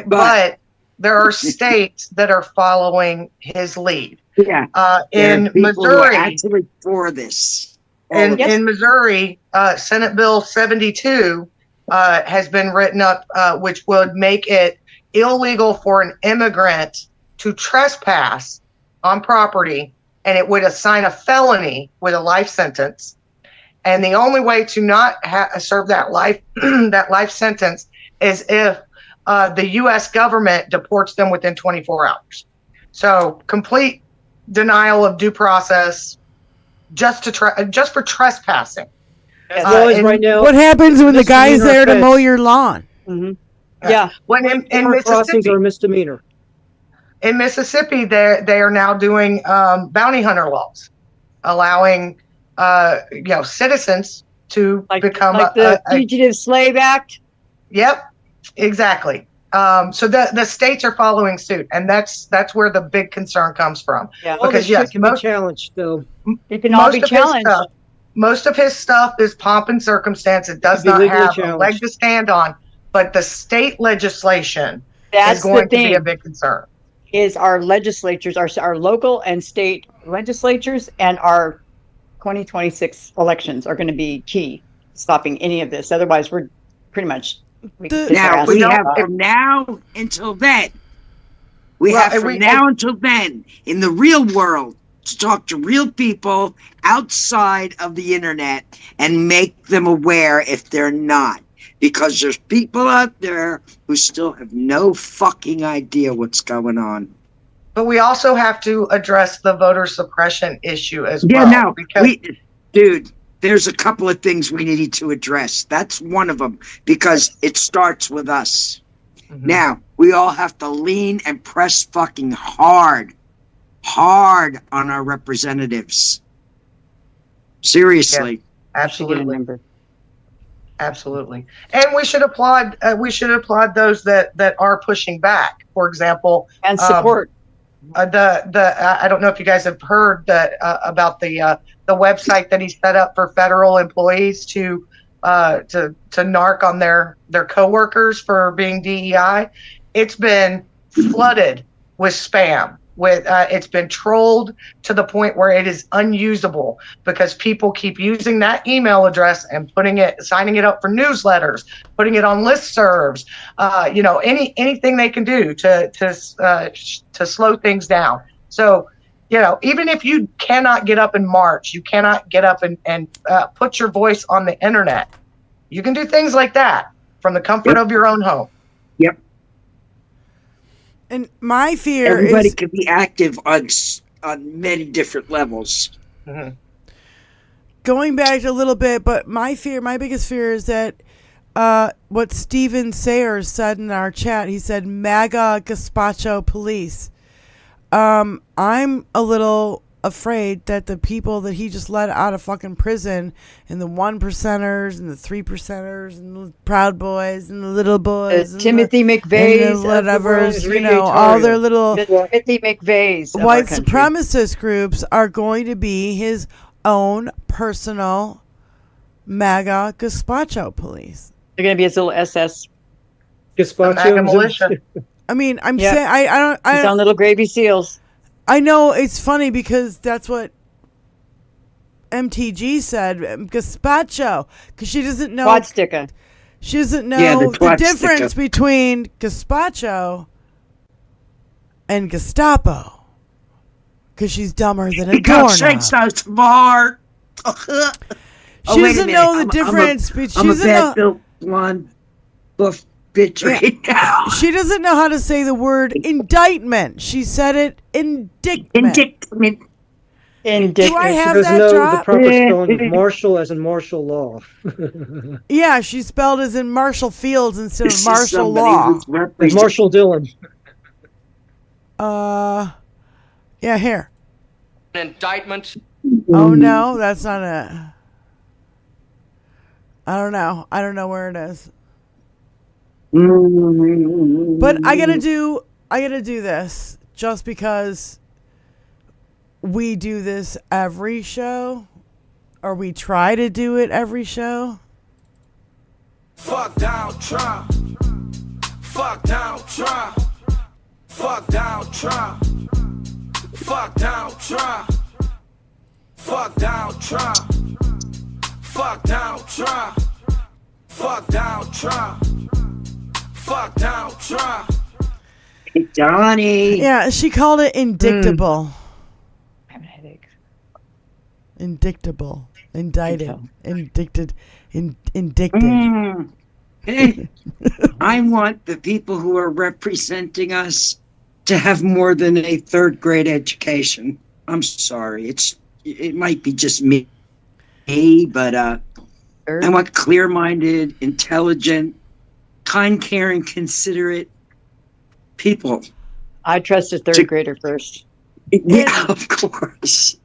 but there are states that are following his lead. Yeah. In Missouri, actually for this. In Missouri, Senate Bill 72 has been written up, which would make it illegal for an immigrant to trespass on property, and it would assign a felony with a life sentence. And the only way to not serve that life sentence is if the U.S. government deports them within 24 hours. So complete denial of due process, just for trespassing. Right now, what happens when the guy's there to mow your lawn? Mm-hmm. Yeah. When in Mississippi, are a misdemeanor. In Mississippi, they are now doing bounty hunter laws, allowing citizens to become the Fugitive Slave Act. Yep, exactly. So the states are following suit, and that's where the big concern comes from. Yeah, because yes, can be challenged though. It can all be challenged. Most of his stuff is pomp and circumstance. It does not have a leg to stand on. But the state legislation is going to be a big concern. Is our legislatures, our local and state legislatures, and our 2026 elections are going to be key to stopping any of this. Otherwise, we're pretty much. Now we have from now until then. We have from now until then in the real world to talk to real people outside of the internet and make them aware if they're not. Because there's people out there who still have no fucking idea what's going on. But we also have to address the voter suppression issue as well. Yeah, now, dude, there's a couple of things we need to address. That's one of them, because it starts with us. Mm-hmm. Now, we all have to lean and press fucking hard on our representatives. Seriously. Yeah, absolutely. Absolutely. And we should applaud those that are pushing back. For example, and support. I don't know if you guys have heard that about the website that he set up for federal employees to narc on their coworkers for being DEI. It's been flooded with spam. It's been trolled to the point where it is unusable because people keep using that email address and signing it up for newsletters, putting it on listservs, anything they can do to slow things down. So, even if you cannot get up and march, you cannot get up and put your voice on the internet, you can do things like that from the comfort of your own home. Yep. And my fear everybody is can be active on many different levels. Mm-hmm. Going back a little bit, but my biggest fear is that what Steven Sayers said in our chat. He said MAGA gazpacho police. I'm a little afraid that the people that he just let out of fucking prison, and the 1%ers and the 3%ers and the Proud Boys and the little boys, and Timothy McVeigh's, whatever's, all their little Timothy McVeigh's white supremacist groups are going to be his own personal MAGA gazpacho police. They're going to be his little SS Gazpacho militia. I mean, I'm saying I His own little gravy seals. I know it's funny because that's what MTG said, gazpacho, because she doesn't know. Quad sticker. She doesn't know the difference between gazpacho and Gestapo, because she's dumber than a doorknob. So smart. She doesn't know the difference between. I'm a bad built blonde buff bitch right now. She doesn't know how to say the word indictment. She said it indictment. Do I have she doesn't that know drop? the proper spelling of martial as in martial law. Yeah, she spelled as in Marshall Fields instead of martial law. Like Marshall Dillon. Yeah, here. Indictment. Oh no, that's not it. I don't know where it is. But I gotta do this just because we do this every show, or we try to do it every show. Fuck down Trump. Fuck down Trump. Fuck down Trump. Fuck down Trump. Fuck down Trump. Fuck down Trump. Fuck down Trump. Fuck down Trump. Hey, Donnie. Yeah, she called it indictable. I have a headache. Indictable. Indicted. Indicted. Indicted. I want the people who are representing us to have more than a third grade education. I'm sorry. It might be just me, but I want clear-minded, intelligent, kind, caring, considerate people. I trust a third grader first. Yeah, of course.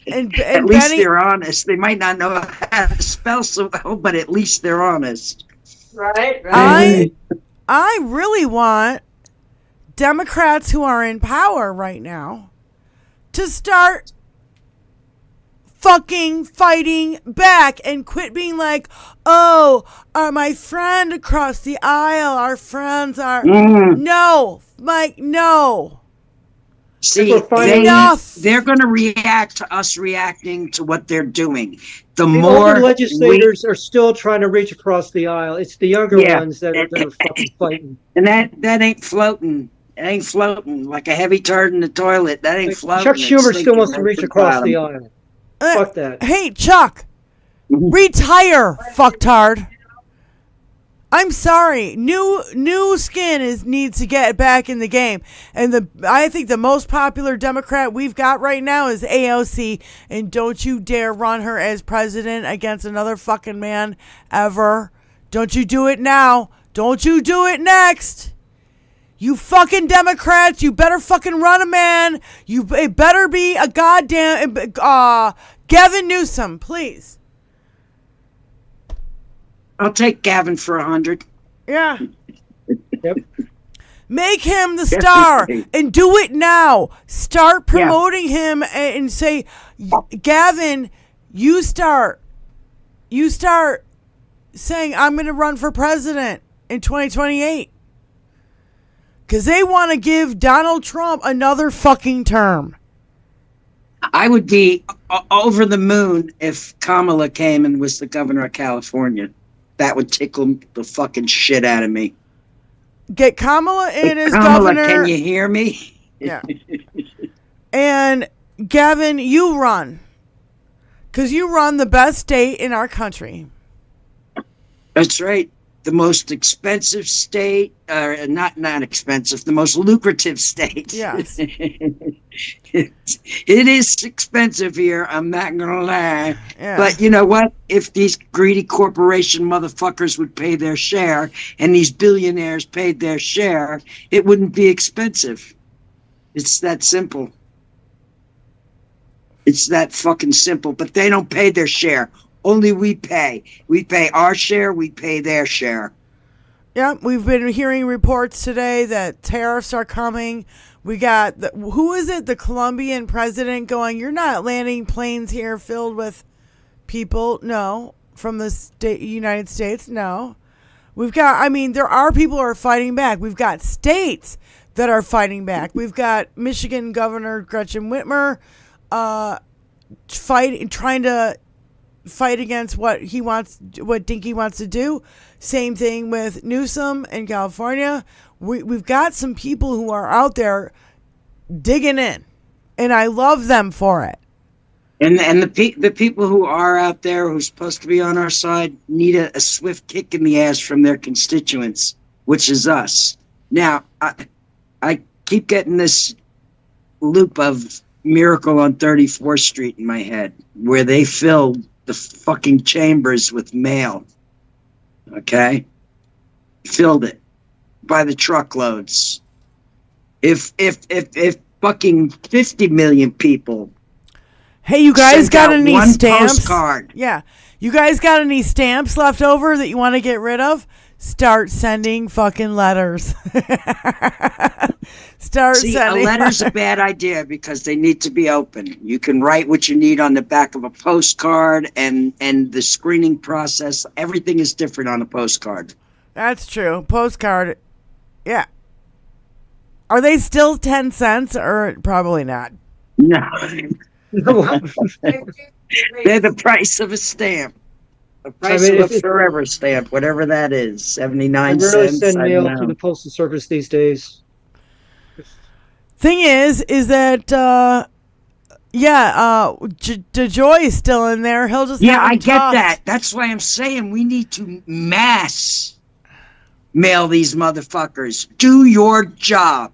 And at least they're honest. They might not know how to spell so well, but at least they're honest. Right. I really want Democrats who are in power right now to start fucking fighting back and quit being like, oh, my friend across the aisle, our friends are no, Mike, no. See, they're going to react to us reacting to what they're doing. The more older legislators are still trying to reach across the aisle. It's the younger ones that are fucking fighting. And that ain't floating. It ain't floating like a heavy turd in the toilet. That ain't floating. Chuck Schumer still wants to reach across the aisle. Fuck that. Hey, Chuck, retire, fucktard. I'm sorry. New skin needs to get back in the game. And I think the most popular Democrat we've got right now is AOC. And don't you dare run her as president against another fucking man ever. Don't you do it now. Don't you do it next. You fucking Democrats, you better fucking run a man. It better be a goddamn Gavin Newsom, please. I'll take Gavin for 100. Yeah. Yep. Make him the star and do it now. Start Yeah. promoting him and say, Gavin, you start saying, I'm going to run for president in 2028. Because they want to give Donald Trump another fucking term. I would be over the moon if Kamala came and was the governor of California. That would tickle the fucking shit out of me. Get Kamala in as Kamala, governor. can you hear me? Yeah. And Gavin, you run. Because you run the best state in our country. That's right. The most expensive state, not expensive, the most lucrative state. Yes. It is expensive here, I'm not going to lie. Yeah. But you know what? If these greedy corporation motherfuckers would pay their share and these billionaires paid their share, it wouldn't be expensive. It's that simple. It's that fucking simple. But they don't pay their share. Only we pay. We pay our share, we pay their share. Yeah, we've been hearing reports today that tariffs are coming. We got, who is it? The Colombian president going, you're not landing planes here filled with people. No. From the United States. No. We've got, there are people who are fighting back. We've got states that are fighting back. We've got Michigan Governor Gretchen Whitmer trying to fight against what Dinky wants to do. Same thing with Newsom in California. We've got some people who are out there digging in, and I love them for it. And the people who are out there who's supposed to be on our side need a swift kick in the ass from their constituents, which is us. Now, I keep getting this loop of Miracle on 34th Street in my head, where they filled the fucking chambers with mail. Okay? Filled it by the truckloads. If fucking 50 million people. Hey, you guys got any one stamps? Postcard. Yeah. You guys got any stamps left over that you want to get rid of? Start sending fucking letters. See, a letter's a bad idea because they need to be open. You can write what you need on the back of a postcard, and the screening process, everything is different on a postcard. That's true. Postcard, yeah. Are they still 10 cents or probably not? No. They're the price of a stamp. The price of a forever stamp, whatever that is, 79 cents. I really cents. send mail to the Postal Service these days. Thing is that DeJoy is still in there. He'll just I get that. That's why I'm saying we need to mass mail these motherfuckers. Do your job.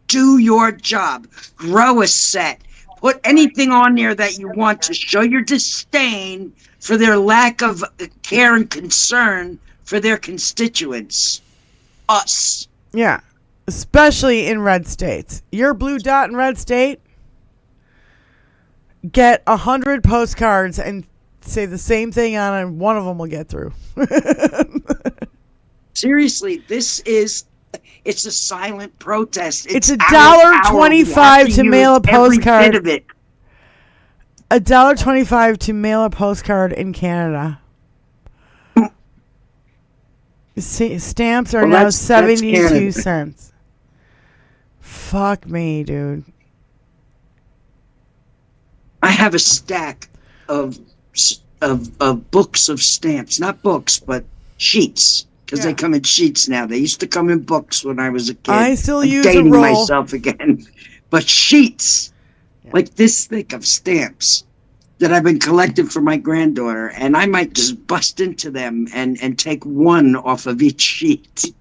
Do your job. Grow a set. Put anything on there that you want to show your disdain for their lack of care and concern for their constituents. Us. Yeah. Especially in red states. Your blue dot in red state, get 100 postcards and say the same thing on it, and one of them will get through. Seriously, it's a silent protest. It's $1.25 to mail a postcard. $1.25 to mail a postcard in Canada. Stamps are now 72 cents. Fuck me, dude. I have a stack of books of stamps. Not books, but sheets. Because they come in sheets now. They used to come in books when I was a kid. I still use dating a roll. myself again. But sheets, like this thick of stamps that I've been collecting for my granddaughter. And I might just bust into them and take one off of each sheet.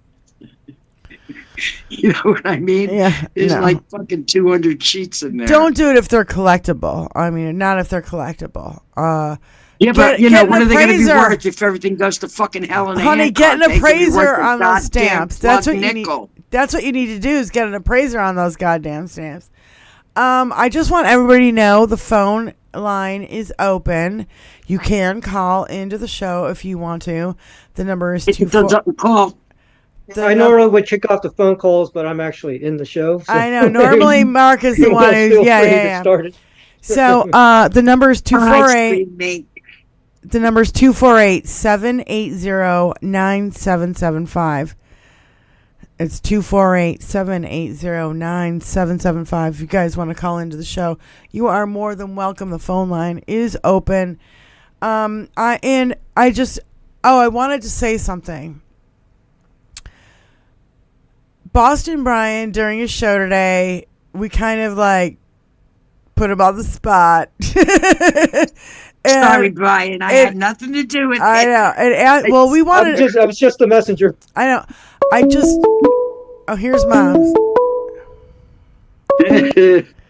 You know what I mean? Yeah. There's like fucking 200 sheets in there. Don't do it if they're collectible. Not if they're collectible. Yeah, but what are they going to be worth if everything goes to fucking hell in a Honey, get an appraiser on those stamps. That's what you need. Nickel. That's what you need to do is get an appraiser on those goddamn stamps. I just want everybody to know the phone line is open. You can call into the show if you want to. The number is 24. I normally would kick off the phone calls, but I'm actually in the show. So. I know. Normally, Mark is the one who's yeah. So the number is 248. The number is 248-780-9775. It's 248-780-9775. If you guys want to call into the show, you are more than welcome. The phone line is open. I wanted to say something. Boston Brian, during his show today, we kind of like put him on the spot. Sorry, Brian. I had nothing to do with it. I know. We wanted. I was just the messenger. I know. Oh, here's Mom's.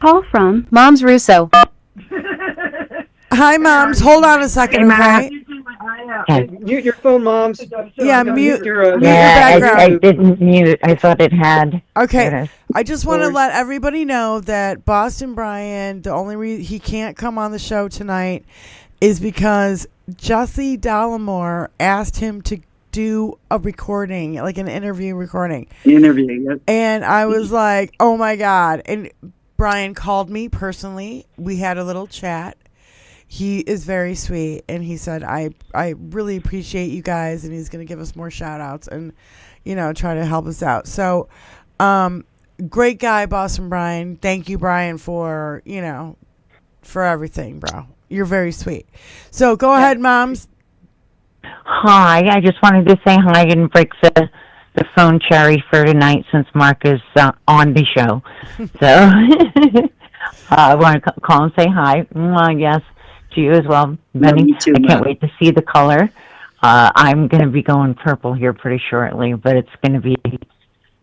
Call from Mom's Russo. Hi, Moms. Hold on a second, okay? Mute your phone, Moms. Yeah, mute your I background. didn't mute. I thought it had. Okay. I just want to let everybody know that Boston Brian, the only reason he can't come on the show tonight is because Jesse Dollamore asked him to do a recording, like an interview recording. Yep. And I was like, oh my God. And Brian called me personally. We had a little chat. He is very sweet, and he said, I really appreciate you guys, and he's going to give us more shout-outs and, try to help us out. So, great guy, Boston Brian. Thank you, Brian, for, for everything, bro. You're very sweet. So, go ahead, Moms. Hi, I just wanted to say hi and break the phone cherry for tonight since Mark is on the show. So, I want to call and say hi. Yes. To you as well, Benny. Too, I can't wait to see the color. I'm going to be going purple here pretty shortly, but it's going to be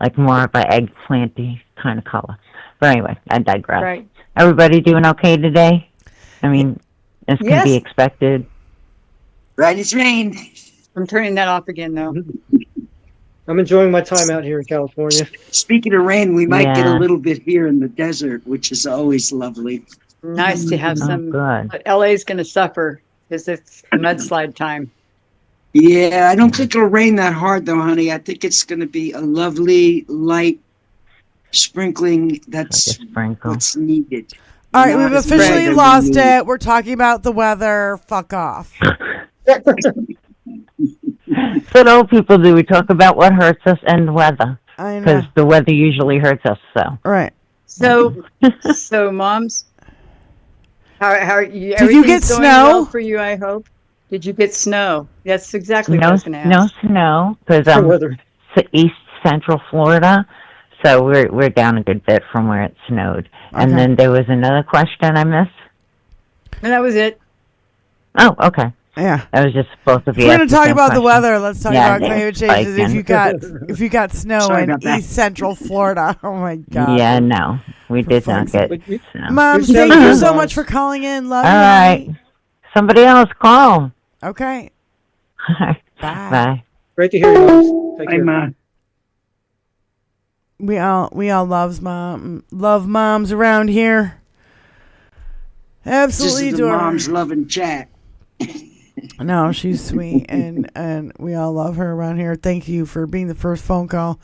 like more of an eggplanty kind of color. But anyway, I digress. Right. Everybody doing okay today? I mean, this can be expected. Right as rain. I'm turning that off again, though. I'm enjoying my time out here in California. Speaking of rain, we might get a little bit here in the desert, which is always lovely. Nice to have some. But LA's going to suffer because it's mudslide time. Yeah, I don't think it'll rain that hard, though, honey. I think it's going to be a lovely, light sprinkling. That's what's needed. All right, we've officially lost it. We're talking about the weather. Fuck off. What old people do. We talk about what hurts us and the weather. I know. Because the weather usually hurts us, so. Right. So Moms, how are you? Did you get going snow? well for you, I hope. Did you get snow? That's exactly what I was going to ask. No snow, because East Central Florida, so we're down a good bit from where it snowed. Okay. And then there was another question I missed. And that was it. Oh, okay. Yeah. That was just both of you. We're going to talk about the weather. Let's talk about climate changes. If you got snow in East Central Florida. Oh my God. Yeah, no. We did not get snow. Mom, thank you so much for calling in. Love you. All right. Somebody else call. Okay. Bye. Bye. Great to hear you, Moms. Take care. Mom. We all love moms around here. Absolutely This is the adore her. mom's loving chat. No, she's sweet, and we all love her around here. Thank you for being the first phone call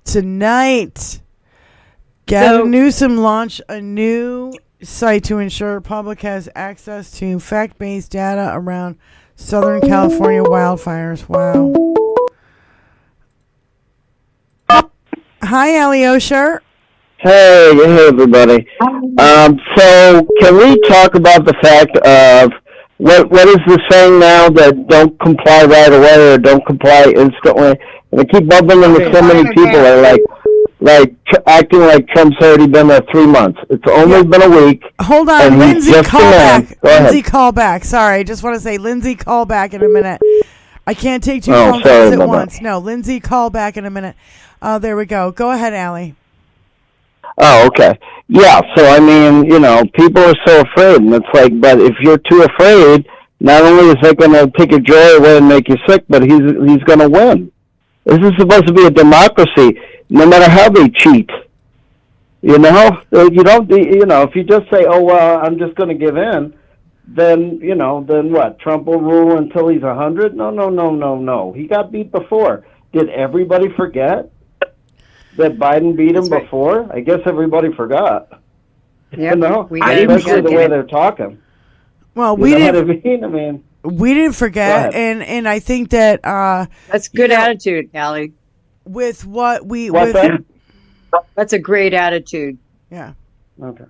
tonight. Gavin Newsom launched a new site to ensure public has access to fact-based data around Southern California wildfires. Wow. Hi, Ali Osher. Hey, everybody. So can we talk about the fact of what is the saying now that don't comply right away or don't comply instantly? And I keep bumping into so many people that are acting like Trump's already been there 3 months. It's only been a week. Hold on, Lindsay, call back. Lindsay, call back. Sorry, I just want to say, Lindsay, call back in a minute. I can't take two phone calls at once. No, Lindsay, call back in a minute. There we go. Go ahead, Allie. Oh, okay. Yeah, so I mean, people are so afraid, and it's like, but if you're too afraid, not only is that going to take your joy away and make you sick, but he's going to win. This is supposed to be a democracy, no matter how they cheat. You don't, if you just say, oh, well, I'm just going to give in, then then what? Trump will rule until he's 100? No. He got beat before. Did everybody forget that Biden beat him before? I guess everybody forgot. Yep, especially the way they're talking. Well, we didn't. We didn't forget, and I think that that's good attitude, Allie. With what we that's a great attitude. Yeah. Okay.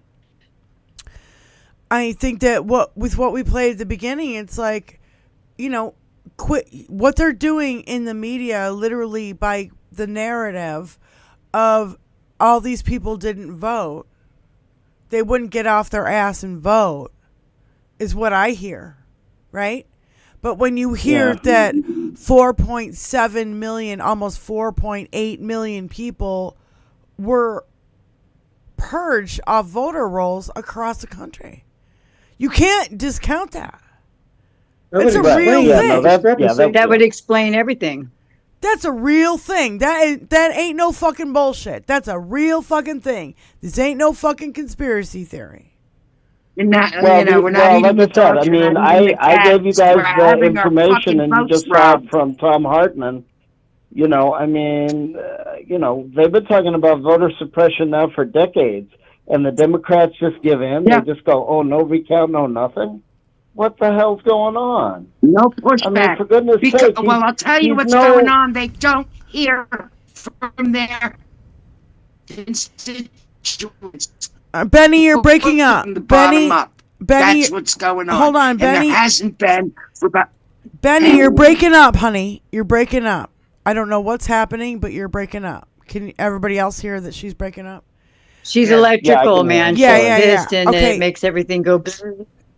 I think that with what we played at the beginning, it's like, quit what they're doing in the media, literally by the narrative of all these people didn't vote. They wouldn't get off their ass and vote, is what I hear, right? But when you hear that 4.7 million, almost 4.8 million people were purged off voter rolls across the country, you can't discount that. It's a real thing. That would explain everything. That's a real thing. That ain't no fucking bullshit. That's a real fucking thing. This ain't no fucking conspiracy theory. We're not eating the torture. I gave you guys the information, and you just saw it from Tom Hartman. They've been talking about voter suppression now for decades, and the Democrats just give in. Yeah. They just go, "Oh, no recount, no nothing." What the hell's going on? No pushback. For goodness sake. Well, I'll tell you what's going on. They don't hear from their constituents. Benny, you're breaking up. Benny, that's what's going on. Hold on, Benny. And there hasn't been for about. Benny, you're breaking up, honey. You're breaking up. I don't know what's happening, but you're breaking up. Can everybody else hear that she's breaking up? She's electrical, man. Yeah. And it makes everything go.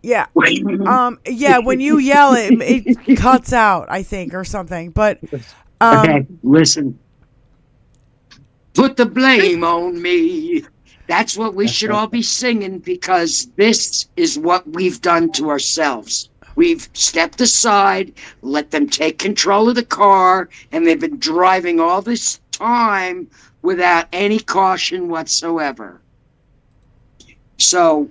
Yeah. When you yell, it cuts out, I think, or something. But okay, listen. Put the blame on me. That's what we should all be singing, because this is what we've done to ourselves. We've stepped aside, let them take control of the car, and they've been driving all this time without any caution whatsoever. So,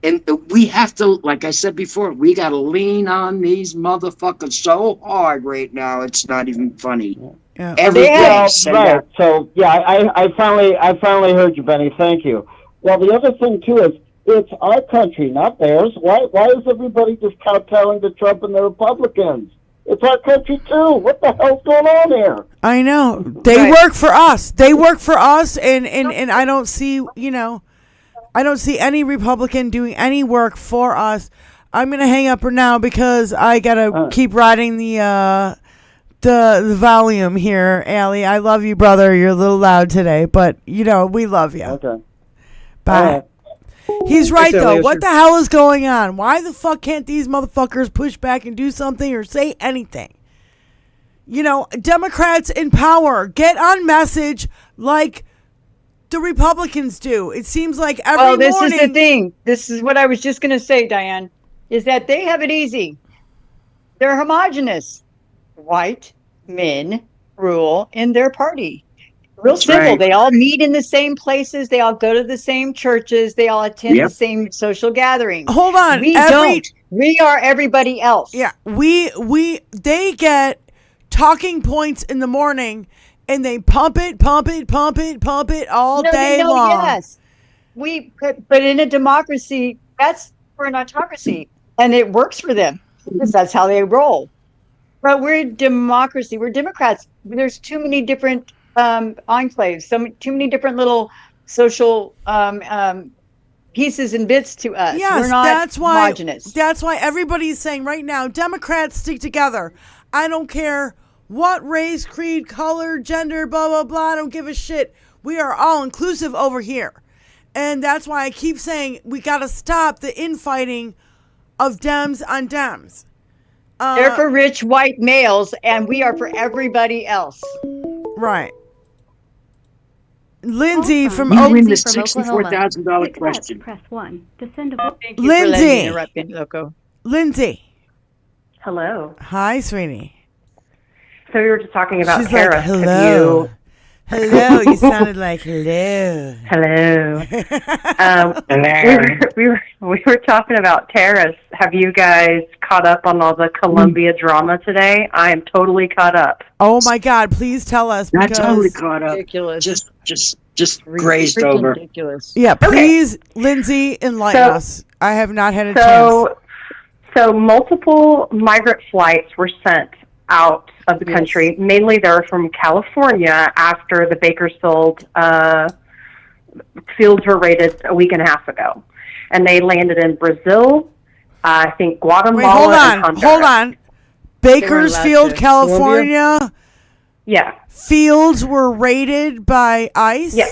and we have to, like I said before, we got to lean on these motherfuckers so hard right now. It's not even funny. Yeah. Right. So I finally heard you, Benny. Thank you. Well, the other thing too is it's our country, not theirs. Why is everybody just kowtowing to Trump and the Republicans? It's our country too. What the hell's going on here? I know they work for us. They work for us, and I don't see I don't see any Republican doing any work for us. I'm gonna hang up now because I gotta keep riding the volume here, Allie. I love you, brother. You're a little loud today, but we love you. Okay. Bye. He's right though. What the hell is going on? Why the fuck can't these motherfuckers push back and do something or say anything? Democrats in power, get on message like the Republicans do. It seems like every morning. This is the thing. This is what I was just going to say, Diane, is that they have it easy. They're homogenous. White men rule in their party. Real simple. Right. They all meet in the same places. They all go to the same churches. They all attend the same social gatherings. Hold on. We don't. We are everybody else. Yeah. They get talking points in the morning and they pump it all day long. Yes. But in a democracy, we're an autocracy, and it works for them because that's how they roll. But we're a democracy. We're Democrats. There's too many different enclaves, too many different little social pieces and bits to us. Yes, we're not homogenous. That's why everybody's saying right now, Democrats stick together. I don't care what race, creed, color, gender, blah, blah, blah. I don't give a shit. We are all inclusive over here. And that's why I keep saying we got to stop the infighting of Dems on Dems. They're for rich white males, and we are for everybody else. Right. Lindsay from You win Oklahoma. the $64,000 question. Press 1 to send a Thank you for letting me Lindsay. interrupt you, Loco. Lindsay. Hello. Hi, sweetie. So we were just talking about She's tariffs. like, hello. Hello, you sounded like hello. Hello. We were talking about tariffs. Have you guys caught up on all the Colombia drama today? I am totally caught up. Oh my God! Please tell us. Not Because, totally caught up. Ridiculous. Just grazed over. Ridiculous. yeah, please, Lindsay, enlighten us. I have not had a chance. So multiple migrant flights were sent out of the country. Mainly they were from California after the Bakersfield fields were raided a week and a half ago. And they landed in Brazil, I think Guatemala, and Honduras. Hold on. Bakersfield, California. Yeah. Fields were raided by ICE? Yeah.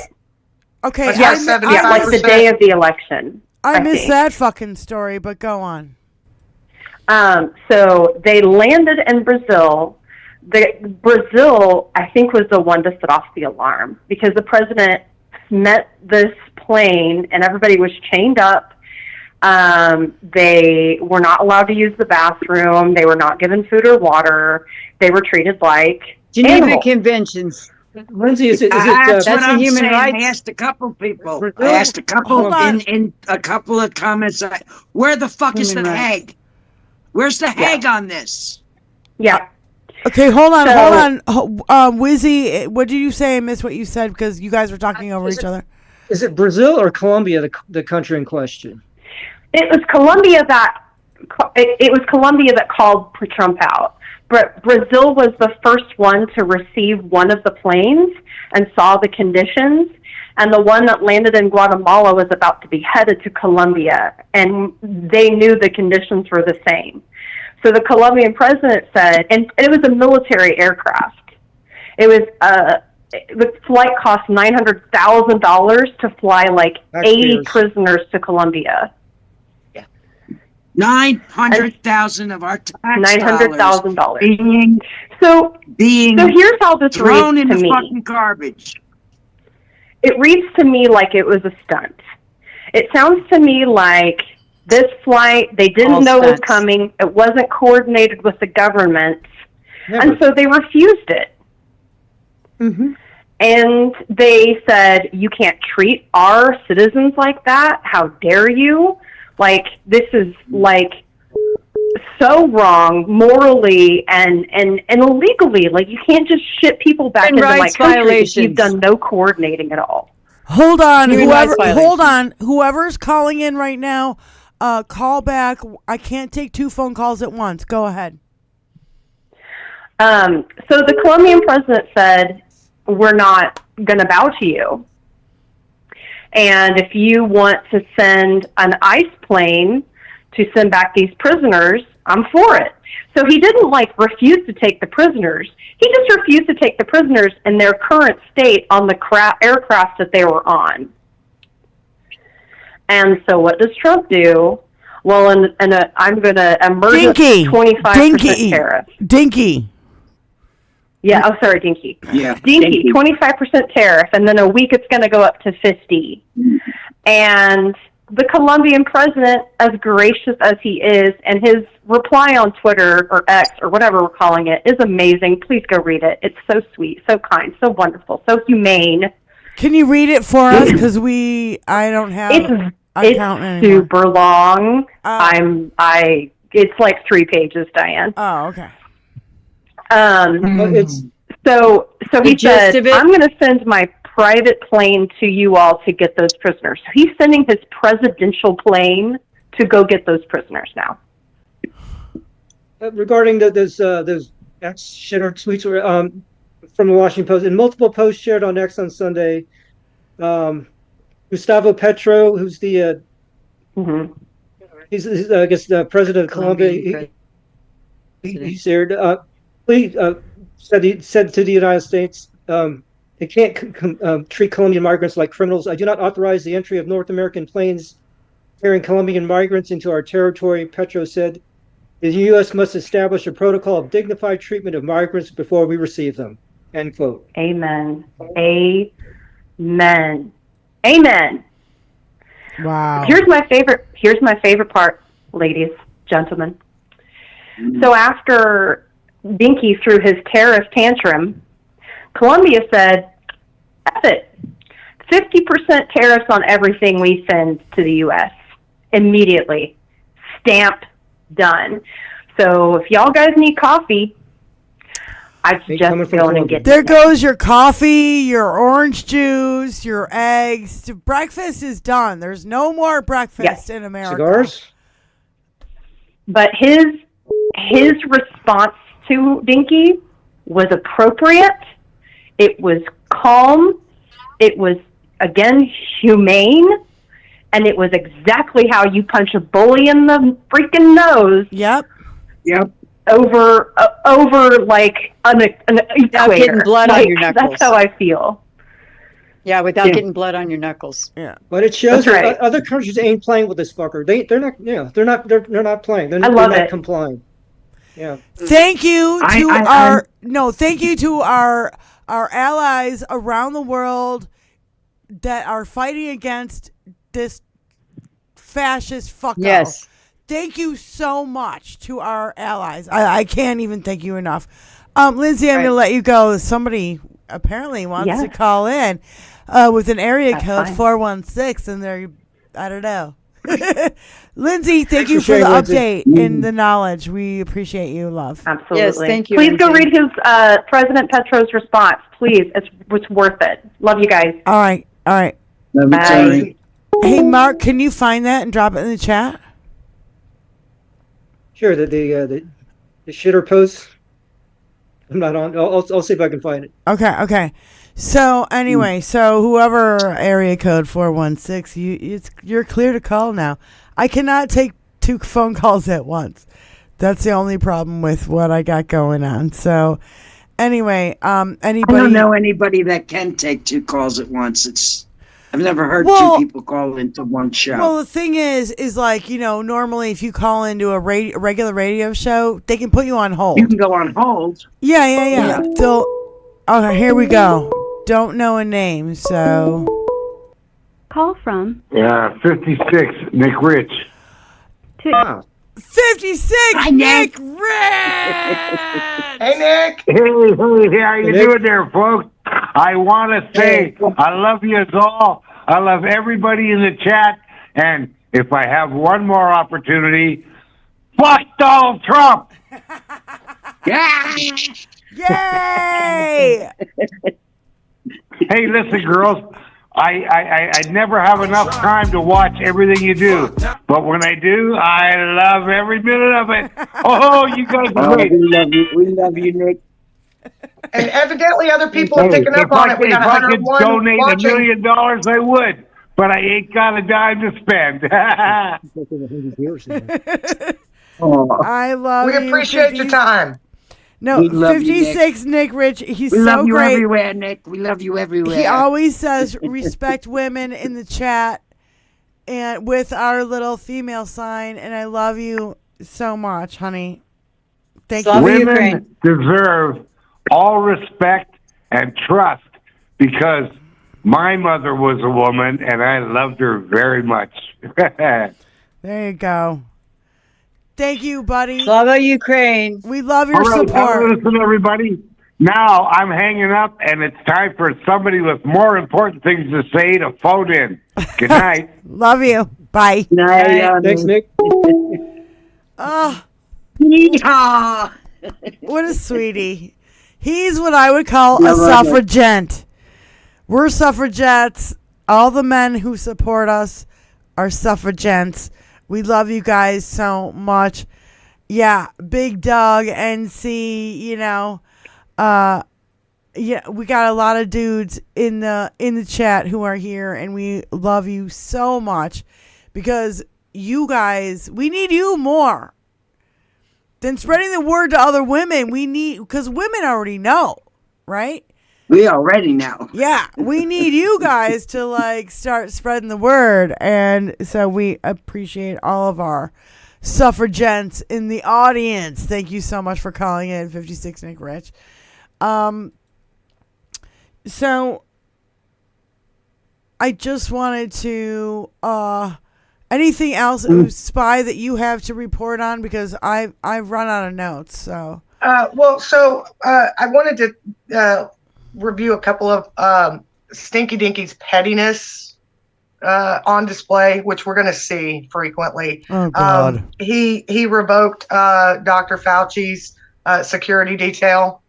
Okay. like the day of the election. I missed think. that fucking story, but go on. So they landed in Brazil. Brazil, I think, was the one to set off the alarm because the president met this plane and everybody was chained up. They were not allowed to use the bathroom. They were not given food or water. They were treated like Geneva animals. Conventions. Lindsay, is it That's what I'm human saying. rights? I asked a couple people. I asked a couple in a couple of comments. Where the fuck is the Hague? Where's the Hague on this? Yeah. Okay, hold on. Wizzy, what did you say? I missed what you said because you guys were talking over each other. Is it Brazil or Colombia, the country in question? It was Colombia that called Trump out. But Brazil was the first one to receive one of the planes and saw the conditions. And the one that landed in Guatemala was about to be headed to Colombia. And they knew the conditions were the same. So the Colombian president said, and it was a military aircraft. It was, the flight cost $900,000 to fly like 80 prisoners to Colombia. 900,000 of our tax $900,000 being so here's how this thrown reads in to the me. fucking garbage. It reads to me like it was a stunt. It sounds to me like this flight they didn't know was coming. It wasn't coordinated with the government, and so they refused it. Mm-hmm. And they said, "You can't treat our citizens like that. How dare you?" Like, this is, like, so wrong morally and illegally. Like, you can't just ship people back into my country if you've done no coordinating at all. Hold on. Whoever's calling in right now, call back. I can't take 2 phone calls at once. Go ahead. So the Colombian president said, we're not going to bow to you. And if you want to send an ICE plane to send back these prisoners, I'm for it. So he didn't refuse to take the prisoners. He just refused to take the prisoners in their current state on the aircraft that they were on. And so what does Trump do? Well, I'm going to emergency 25% tariff. Dinky. Yeah, Dinky. Yeah. Dinky, 25% tariff, and then a week it's going to go up to 50. And the Colombian president, as gracious as he is, and his reply on Twitter or X or whatever we're calling it is amazing. Please go read it. It's so sweet, so kind, so wonderful, so humane. Can you read it for us? Because I don't have an account anymore. It's super long. It's like 3 pages, Diane. Oh, okay. So he said, I'm going to send my private plane to you all to get those prisoners. So he's sending his presidential plane to go get those prisoners now. Regarding those X shitter tweets from the Washington Post, and multiple posts shared on X on Sunday, Gustavo Petro, who's the he's I guess the president of Colombia, he shared. Said to the United States, they can't treat Colombian migrants like criminals. I do not authorize the entry of North American planes carrying Colombian migrants into our territory, Petro said. The U.S. must establish a protocol of dignified treatment of migrants before we receive them. End quote. Amen. Amen. Amen. Wow. Here's my favorite part, ladies, gentlemen. So after Dinky threw his tariff tantrum, Colombia said, F it. 50% tariffs on everything we send to the U.S. immediately. Stamp, done. So if y'all guys need coffee, I suggest going and get there goes your coffee, your orange juice, your eggs. Breakfast is done. There's no more breakfast in America. Cigars? But his response to Dinky was appropriate. It was calm. It was, again, humane. And it was exactly how you punch a bully in the freaking nose. Yep. Over like an Without equator. getting blood on your knuckles. That's how I feel. Yeah, without getting blood on your knuckles. Yeah. But it shows That's that right. other countries ain't playing with this fucker. They're not. Yeah, they're not playing. They're I love not it. complying. Yeah. Thank you to thank you to our allies around the world that are fighting against this fascist fucker. Yes. Thank you so much to our allies. I can't even thank you enough. Lindsay, I'm going to let you go. Somebody apparently wants to call in with an area code 416, and they're, I don't know. Lindsay, thank you for the update and the knowledge. We appreciate you, love. Absolutely. Yes, thank you, Please go Lindsay. read his President Petro's response. Please, it's worth it. Love you guys. All right. Bye. Hey, Mark, can you find that and drop it in the chat? Sure. The shitter post. I'm not on. I'll see if I can find it. Okay. So anyway, whoever area code 416, you're clear to call now. I cannot take 2 phone calls at once. That's the only problem with what I got going on. So anyway, anybody? I don't know anybody that can take 2 calls at once. I've never heard 2 people call into one show. Well, the thing is like, normally if you call into a regular radio show, they can put you on hold. You can go on hold. Yeah. Okay, here we go. Don't know a name, so. Call from. Yeah, 56, Nick Rich. 56, Nick Rich! Hey, Nick. Hey, how you doing there, folks? I want to say I love you all. I love everybody in the chat. And if I have one more opportunity, fuck Donald Trump. Yay! Hey, listen, girls. I never have enough time to watch everything you do. But when I do, I love every minute of it. Oh, you guys are great. We love you, Nick. And evidently other people are picking up on it. We got If I could 101 donate watching. $1 million, I would. But I ain't got a dime to spend. I love We you. appreciate your time. No, We love you, 56, Nick Rich. He's We so love you great. everywhere, Nick. We love you everywhere. He always says respect women in the chat and with our little female sign, and I love you so much, honey. Thank you. Women deserve all respect and trust because my mother was a woman and I loved her very much. There you go. Thank you, buddy. Slava Ukraine. We love your All right, support. listen, everybody. Now I'm hanging up, and it's time for somebody with more important things to say to phone in. Good night. Love you. Bye. Thanks, Nick. Oh, Yeehaw! what a sweetie. He's what I would call a Love it. suffragette. We're suffragettes. All the men who support us are suffragettes. We love you guys so much. Yeah, Big Doug, NC, yeah, we got a lot of dudes in the chat who are here, and we love you so much because you guys, we need you more than spreading the word to other women. We need, because women already know, right? We already know. Yeah, we need you guys to start spreading the word, and so we appreciate all of our suffragettes in the audience. Thank you so much for calling in, 56 Nick Rich. So I just wanted to anything else, Spy, that you have to report on, because I've run out of notes. So I wanted to review a couple of Stinky Dinky's pettiness on display, which we're going to see frequently. Oh, God. He revoked Dr. Fauci's security detail.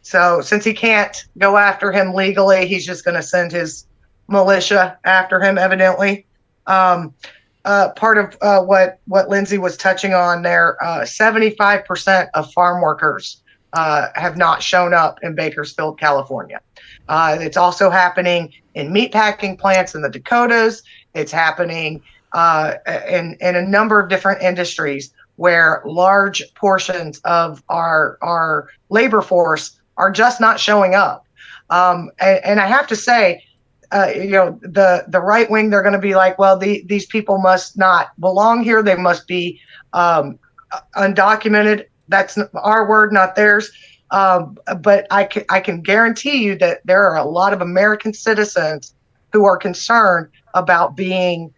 So since he can't go after him legally, he's just going to send his militia after him, evidently. Part of what Lindsay was touching on there, 75% of farm workers have not shown up in Bakersfield, California. It's also happening in meatpacking plants in the Dakotas. It's happening in a number of different industries where large portions of our labor force are just not showing up. And I have to say, the right wing, they're going to be like, well, these people must not belong here. They must be undocumented. That's our word, not theirs. But I can guarantee you that there are a lot of American citizens who are concerned about being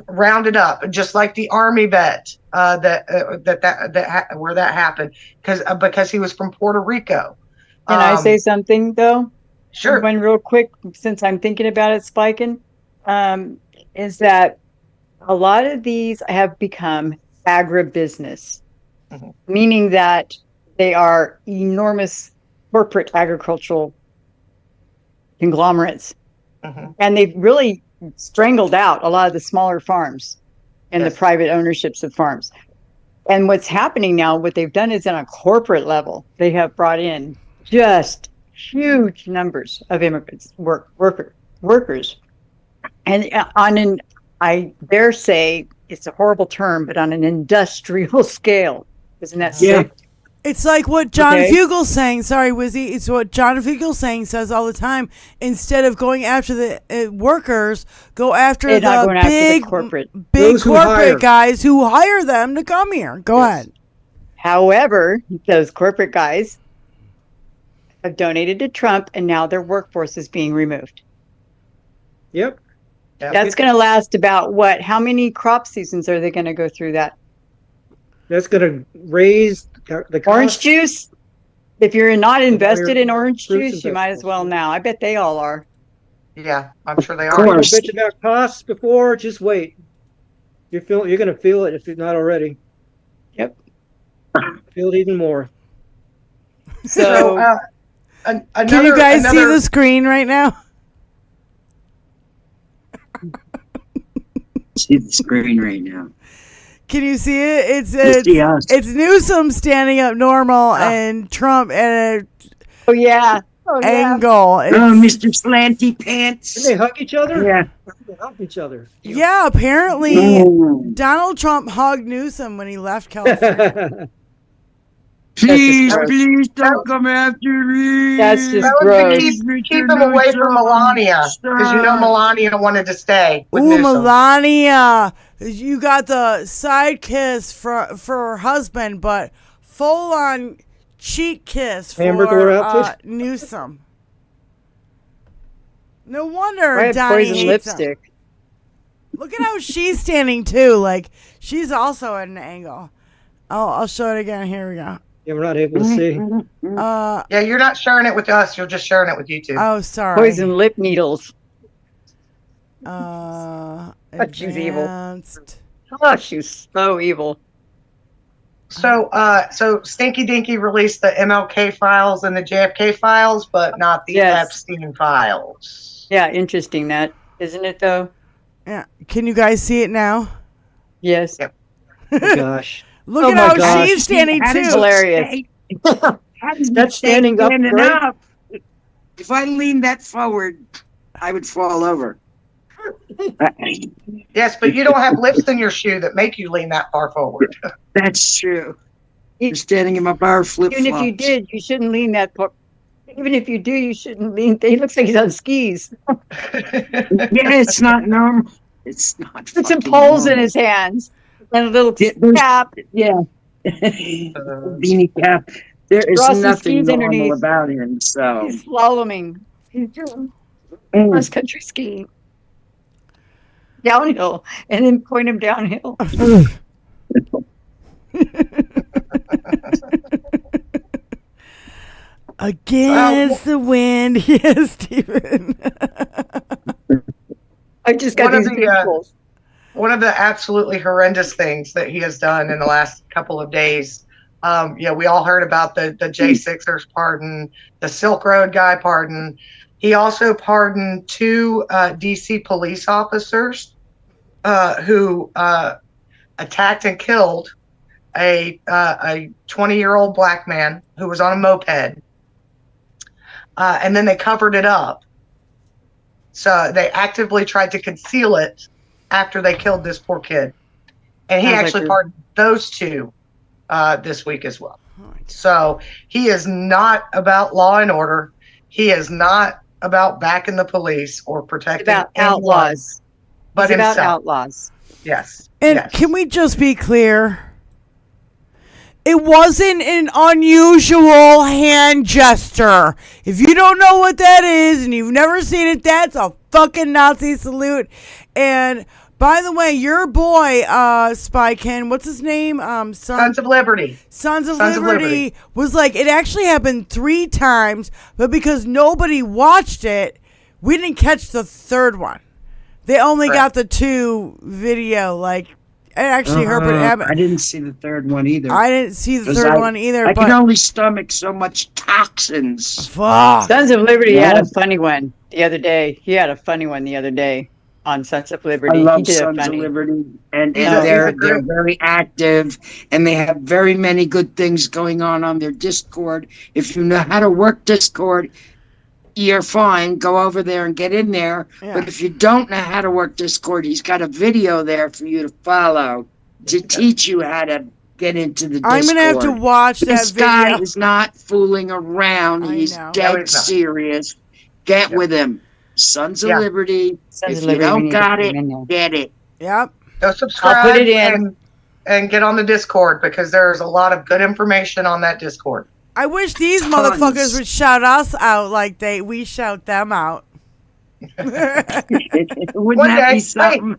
rounded up, just like the Army vet where that happened, because he was from Puerto Rico. Can I say something though? Sure. One real quick, since I'm thinking about it spiking, is that a lot of these have become agribusiness, meaning that they are enormous corporate agricultural conglomerates. And they've really strangled out a lot of the smaller farms and the private ownerships of farms. And what's happening now, what they've done is on a corporate level, they have brought in just huge numbers of immigrants, workers. And I dare say, it's a horrible term, but on an industrial scale. Isn't that sick? It's like what John Fugel's saying. Sorry, Wizzy. It's what John Fugel's saying says all the time. Instead of going after the workers, go after the big corporate guys who hire them to come here. Go ahead. However, those corporate guys have donated to Trump, and now their workforce is being removed. Yep. That's going to last about what? How many crop seasons are they going to go through that? That's going to raise the cost. Orange juice. If you're not invested in orange juice, you might as well now. I bet they all are. Yeah, I'm sure they are. I bitched about costs before. Just wait. You're going to feel it if you're not already. Yep. Feel it even more. So, can you guys see the screen right now? See the screen right now. Can you see it? It's Newsom standing up normal and Trump at a angle. Mr. Slanty Pants. Did they hug each other? Yeah. They hugged each other. Yeah, apparently Donald Trump hugged Newsom when he left California. Please don't come after me. That's just gross. Keep him away from Melania, because you know Melania wanted to stay with Newsom. Melania. You got the side kiss for her husband, but full on cheek kiss for Newsom. No wonder Donnie hates lipstick. him. Look at how she's standing too. Like she's also at an angle. I'll show it again. Here we go. Yeah, we're not able to see. Yeah, you're not sharing it with us. You're just sharing it with YouTube. Oh, sorry. Poison lip needles. She's evil. Oh, she's so evil. So Stinky Dinky released the MLK files and the JFK files, but not the Epstein files. Yeah, interesting that, isn't it though? Yeah. Can you guys see it now? Yes. Yep. Oh, gosh. Look at how she's standing too. Hilarious. That's standing up. Enough. If I lean that forward, I would fall over. Yes, but you don't have lifts in your shoe that make you lean that far forward. That's true. You're standing in my bar flip-flops. Even if you did, you shouldn't lean that far. Even if you do, you shouldn't lean. He looks like he's on skis. Yeah, it's not normal. It's not. Put some poles in his hands and a little cap. Yeah. Beanie cap. There is nothing normal about him. So he's slaloming. He's doing cross country skiing. Downhill, and then point him downhill. Against the wind. Yes, Stephen. I just got these visuals. One of the absolutely horrendous things that he has done in the last couple of days. We all heard about the J6ers pardon, the Silk Road guy pardon. He also pardoned 2 DC police officers who attacked and killed a 20-year-old black man who was on a moped. And then they covered it up. So they actively tried to conceal it after they killed this poor kid. And he actually pardoned those 2 this week as well. So he is not about law and order. He is not about backing the police or protecting outlaws. But it's about himself. outlaws. Yes. And can we just be clear? It wasn't an unusual hand gesture. If you don't know what that is and you've never seen it, that's a fucking Nazi salute. And by the way, your boy, SHART-KING, what's his name? Sons of Liberty. Sons of Liberty was like, it actually happened 3 times, but because nobody watched it, we didn't catch the third one. They only got the 2 video, like, it actually Herbert Abbott. I didn't see the third one either. I didn't see the third one either. I can only stomach so much toxins. Fuck. Sons of Liberty had a funny one the other day. He had a funny one the other day on Sons of Liberty. I love Sons of Liberty, and they're very active, and they have very many good things going on their Discord. If you know how to work Discord, you're fine. Go over there and get in there. Yeah. But if you don't know how to work Discord, he's got a video there for you to follow to teach you how to get into the Discord. I'm going to have to watch that this video. This guy is not fooling around. He's dead serious. Get with him. Sons of Liberty. If you don't got it, get it. Yep. Go subscribe. I'll put it in. And get on the Discord because there's a lot of good information on that Discord. I wish these motherfuckers would shout us out like we shout them out. Wouldn't that be something?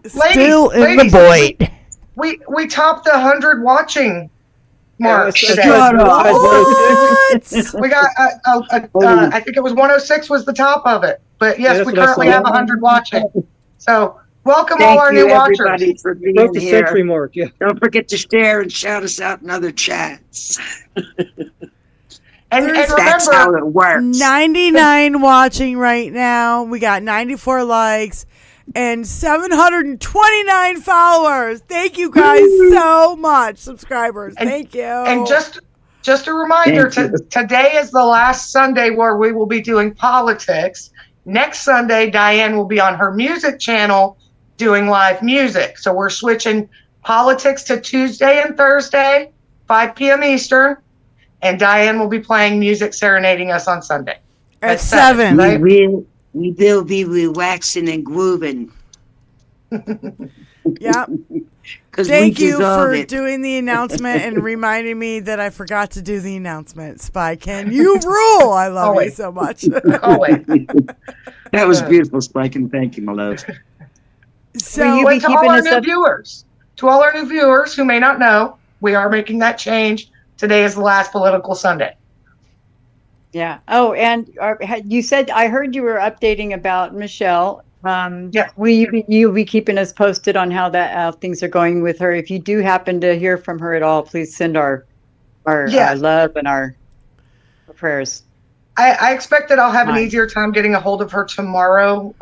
Still in the void. We topped the 100 watching mark today. We got I think it was 106 was the top of it. But yes, we currently have 100 watching. So welcome all our new watchers. For being Broke the here. century mark. Yeah. Don't forget to share and shout us out in other chats. And That's remember, how it works. 99 watching right now. We got 94 likes and 729 followers. Thank you guys so much, subscribers. Thank you. And just a reminder, today is the last Sunday where we will be doing politics. Next Sunday, Diane will be on her music channel doing live music. So we're switching politics to Tuesday and Thursday, 5 p.m. Eastern. And Diane will be playing music, serenading us on Sunday. At 7. Right? We will be relaxing and grooving. Yep. Thank you for doing the announcement and reminding me that I forgot to do the announcement. SHART-KING, you rule. I love you so much. Always. That was beautiful, Spike, and thank you, my love. So to all our new viewers, who may not know, we are making that change. Today is the last political Sunday. Yeah. Oh, and you said, I heard you were updating about Michelle. You'll be keeping us posted on how things are going with her. If you do happen to hear from her at all, please send our love and our prayers. I expect that I'll have an easier time getting a hold of her tomorrow,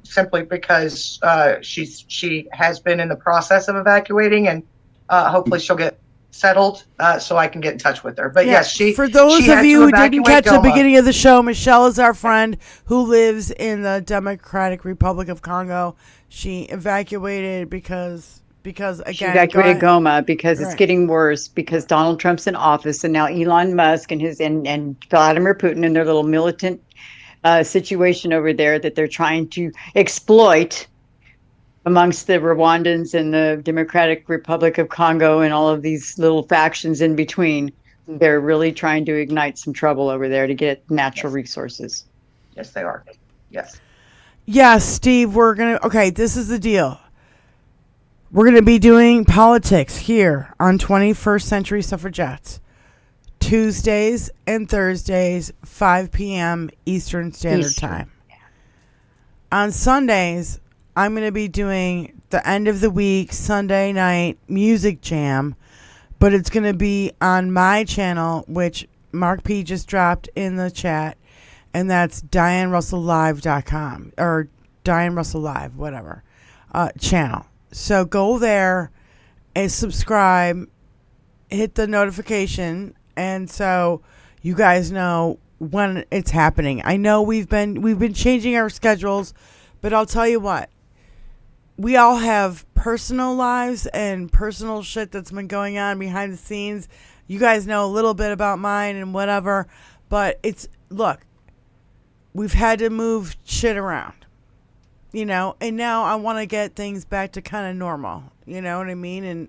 simply because she has been in the process of evacuating, and hopefully she'll get settled so I can get in touch with her. But yes, for those of you who didn't catch the beginning of the show, Michelle is our friend who lives in the Democratic Republic of Congo. She evacuated because again, she evacuated Goma because it's getting worse because Donald Trump's in office, and now Elon Musk and and Vladimir Putin and their little militant situation over there that they're trying to exploit amongst the Rwandans and the Democratic Republic of Congo and all of these little factions in between. They're really trying to ignite some trouble over there to get natural resources. Yes, they are. Yes. Yes, Steve, this is the deal. We're going to be doing politics here on 21st Century Suffragettes Tuesdays and Thursdays, 5 p.m. Eastern Standard Time. On Sundays, I'm going to be doing the end of the week, Sunday night music jam, but it's going to be on my channel, which Mark P just dropped in the chat, and that's DianeRussellLive.com or Diane Russell Live, whatever, channel. So go there and subscribe, hit the notification, and so you guys know when it's happening. I know we've been changing our schedules, but I'll tell you what, we all have personal lives and personal shit that's been going on behind the scenes. You guys know a little bit about mine and whatever, but look, we've had to move shit around, and now I want to get things back to kind of normal, you know what I mean? And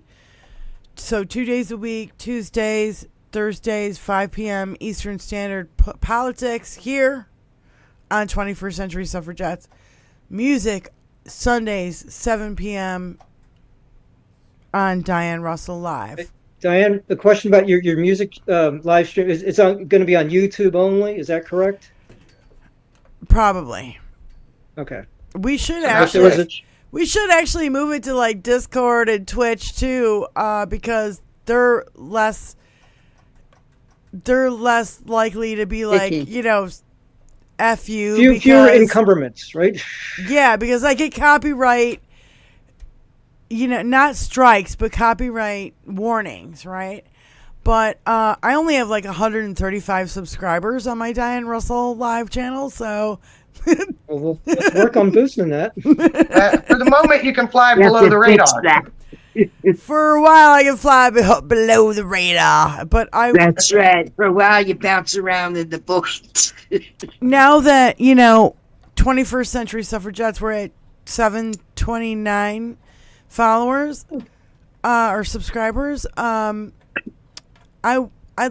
so 2 days a week, Tuesdays, Thursdays, 5 p.m. Eastern Standard, politics here on 21st Century Suffragettes. Music, Sundays, 7 p.m. on Diane Russell Live. Diane, the question about your music live stream, it's going to be on YouTube only, is that correct? Probably. Okay. We should actually move it to like Discord and Twitch too, because they're less likely to be like, F you. Fewer encumbrments, right? Yeah, because I get copyright, not strikes, but copyright warnings, right? But I only have like 135 subscribers on my Diane Russell Live channel, so... Well, let's work on boosting that. For the moment, you can fly below the radar. For a while, I can fly below the radar, but That's right. For a while, you bounce around in the bush. Now that 21st Century Suffragettes, we're at 729 followers or subscribers. I'd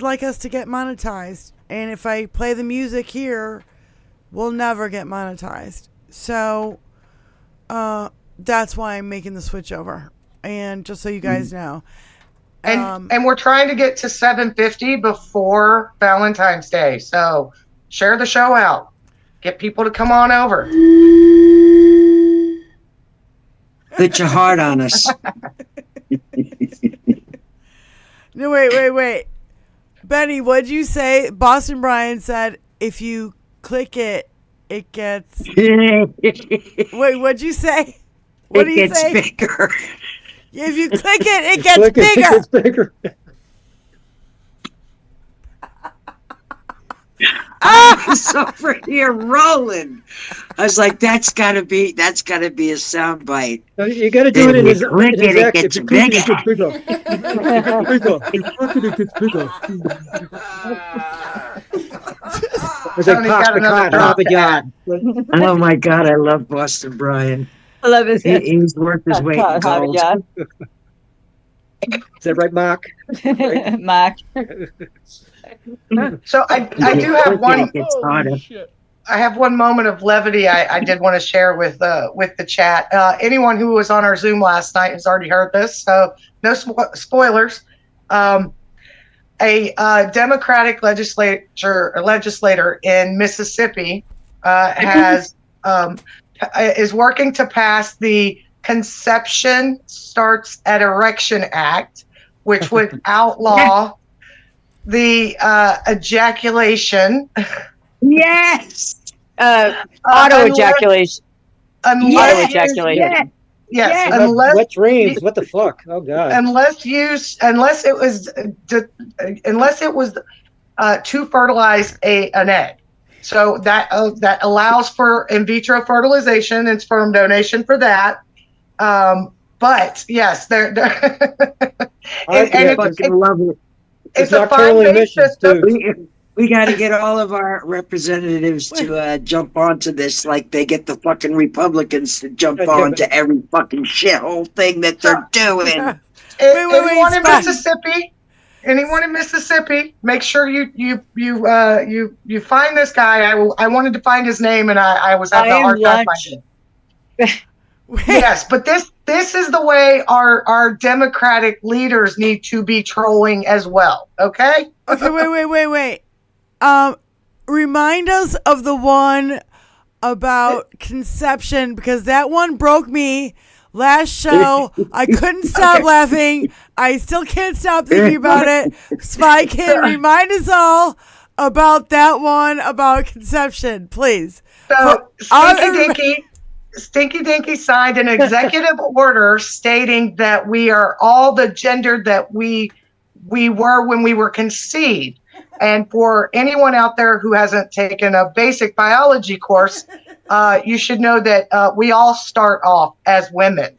like us to get monetized, and if I play the music here, we'll never get monetized. So that's why I'm making the switch over. And just so you guys know. And we're trying to get to 750 before Valentine's Day. So share the show out. Get people to come on over. Put your heart on us. No, wait. Benny, what'd you say? Boston Brian said if you click it, it gets... Wait, what'd you say? What did he say? Bigger. If you click it, it gets bigger. I was over here rolling. I was like, that's gotta be a soundbite. No, you gotta do it in his it gets bigger. Oh my God, I love Boston Brian. I love his He's worth his weight in gold. Is that right, Mark? Mark. So I do have one. I have one moment of levity I did want to share with the chat. Anyone who was on our Zoom last night has already heard this, so no spoilers. A Democratic legislator in Mississippi is working to pass the Conception Starts at Erection Act, which would outlaw the ejaculation. Yes. Auto ejaculation. Unless auto ejaculation. Yes. Unless wet dreams. What the fuck? Oh God. Unless it was to fertilize an egg. So that allows for in vitro fertilization and sperm donation for that. But yes, they're I fucking love it. It's a fine-based system. We got to get all of our representatives to jump onto this, like they get the fucking Republicans to jump onto every fucking shithole thing that they're doing. Anyone in Mississippi, make sure you find this guy. I wanted to find his name, and I was having a hard time finding him. Yes, but this is the way our Democratic leaders need to be trolling as well. Okay? Okay, wait. Remind us of the one about conception, because that one broke me last show. I couldn't stop laughing. I still can't stop thinking about it. Spy Kid, remind us all about that one about conception, please. So, Stinky Dinky signed an executive order stating that we are all the gender that we were when we were conceived. And for anyone out there who hasn't taken a basic biology course, you should know that we all start off as women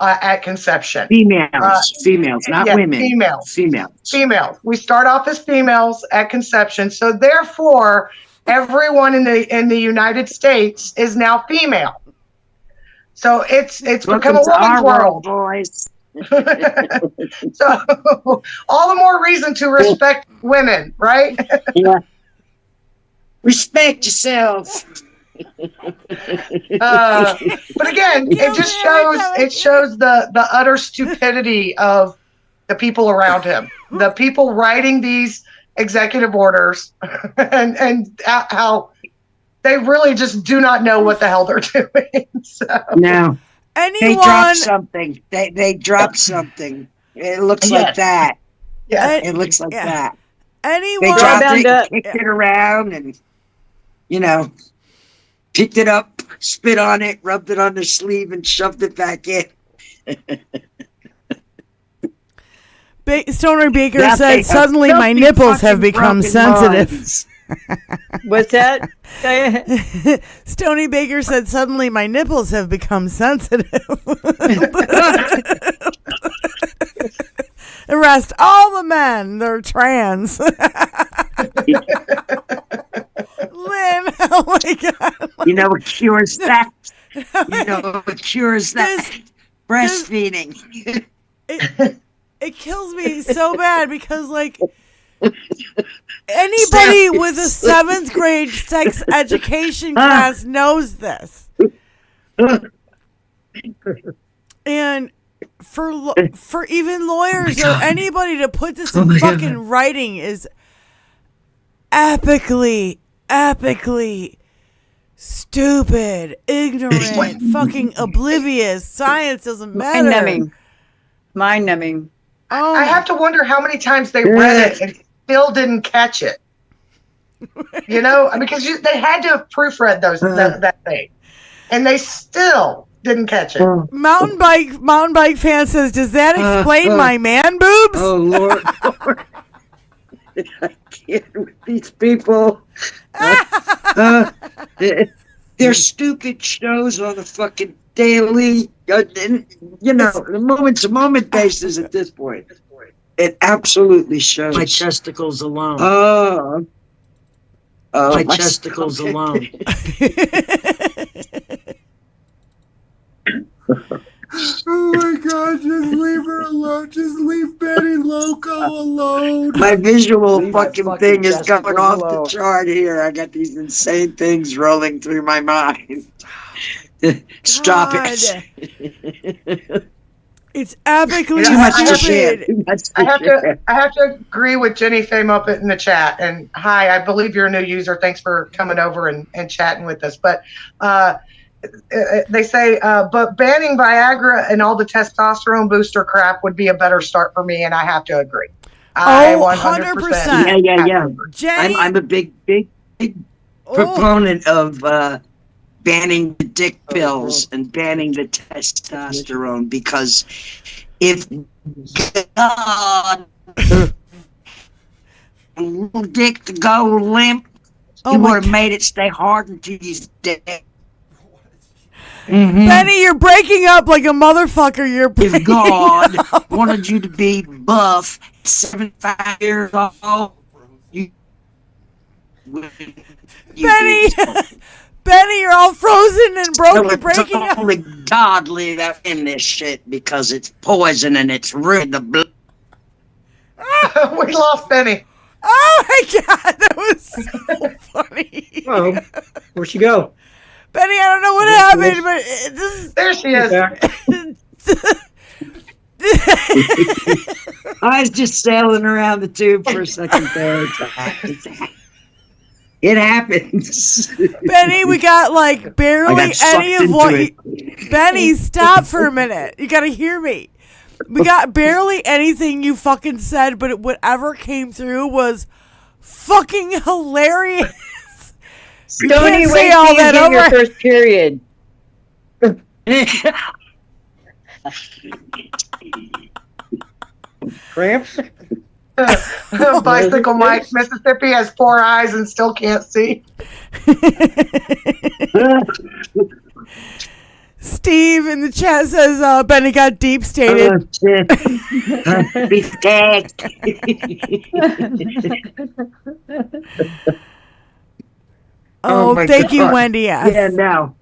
at conception. Females, not women. Females. We start off as females at conception. So therefore, everyone in the United States is now female. So it's become a woman's world, boys. So all the more reason to respect women, right? Yeah. Respect yourself. But again, it shows the utter stupidity of the people around him, the people writing these executive orders, and how they really just do not know what the hell they're doing. So. No. Anyone? They dropped something. They dropped something. It looks like that. Yeah. It looks like that. Anyone? They dropped it, and kicked it around, and picked it up, spit on it, rubbed it on their sleeve, and shoved it back in. Stoner Baker said, "Suddenly my nipples have become sensitive." What's that? Stony Baker said, "Suddenly my nipples have become sensitive." Arrest all the men. They're trans. Lynn, oh my God. You know what cures that? Breastfeeding. It kills me so bad because, anybody with a 7th grade sex education class knows this. And for even lawyers or anybody to put this in fucking writing is epically stupid, ignorant, fucking oblivious. Science doesn't matter. Mind numbing. I have to wonder how many times they read it and still didn't catch it. Because they had to have proofread that thing, and they still didn't catch it. Mountain bike fan says, "Does that explain my man boobs?" Oh Lord. I can't with these people. They're stupid shows on a fucking daily, moment to moment basis at this point. It absolutely shows. My testicles alone. My testicles alone. Oh my God, just leave her alone. Just leave Betty Loco alone. My visual fucking thing is going off the chart here. I got these insane things rolling through my mind. Stop it. It's epically too much stupid. I have to agree with Jenny Fame up in the chat. And hi, I believe you're a new user. Thanks for coming over and chatting with us. But they say, but banning Viagra and all the testosterone booster crap would be a better start for me, and I have to agree. 100%. Yeah. Jenny? I'm a big proponent of banning the dick pills and banning the testosterone, because if God little dick to go limp, he would have made it stay hard until he's dead. Mm-hmm. Benny, you're breaking up like a motherfucker. If God wanted you to be buff, 75 years old, Benny, you're all frozen and broken. So breaking it's only godly that in this shit, because it's poison and it's ruined the blood. We lost Benny. Oh my God, that was so funny. Oh, where'd she go? Benny, I don't know what happened, but there she is. I was just sailing around the tube for a second there. It happens. Benny, we got like barely any of what Benny, stop for a minute. You gotta hear me. We got barely anything you fucking said, but whatever came through was fucking hilarious. You Stoney, can't wait say all till you that get your over. first period. Cramps? Bicycle Mike, Mississippi has 4 eyes and still can't see. Steve in the chat says Benny got deep stated. Oh, shit. Beefcake. Oh, my thank you, God. Wendy. Yes. Yeah, no.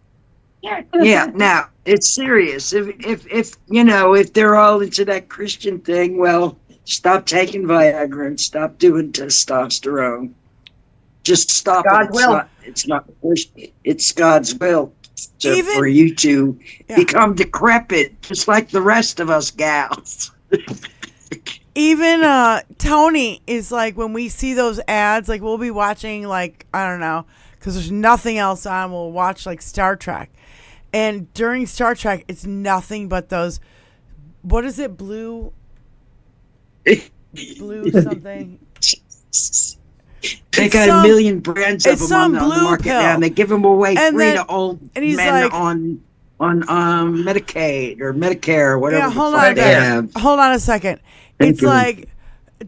Yeah, now it's serious. If you know, if they're all into that Christian thing, well, stop taking Viagra and stop doing testosterone. Just stop God's it. will. It's not it's God's will Even- for you to become decrepit, just like the rest of us gals. Even Tony is like, when we see those ads, like we'll be watching, like, I don't know, because there's nothing else on, we'll watch like Star Trek. And during Star Trek, it's nothing but those, what is it, blue something? They got a million brands of them on the market now, and they give them away free to old men like, on Medicaid or Medicare or whatever. Yeah, hold the on, fuck they have. hold on a second. Thank It's you. like,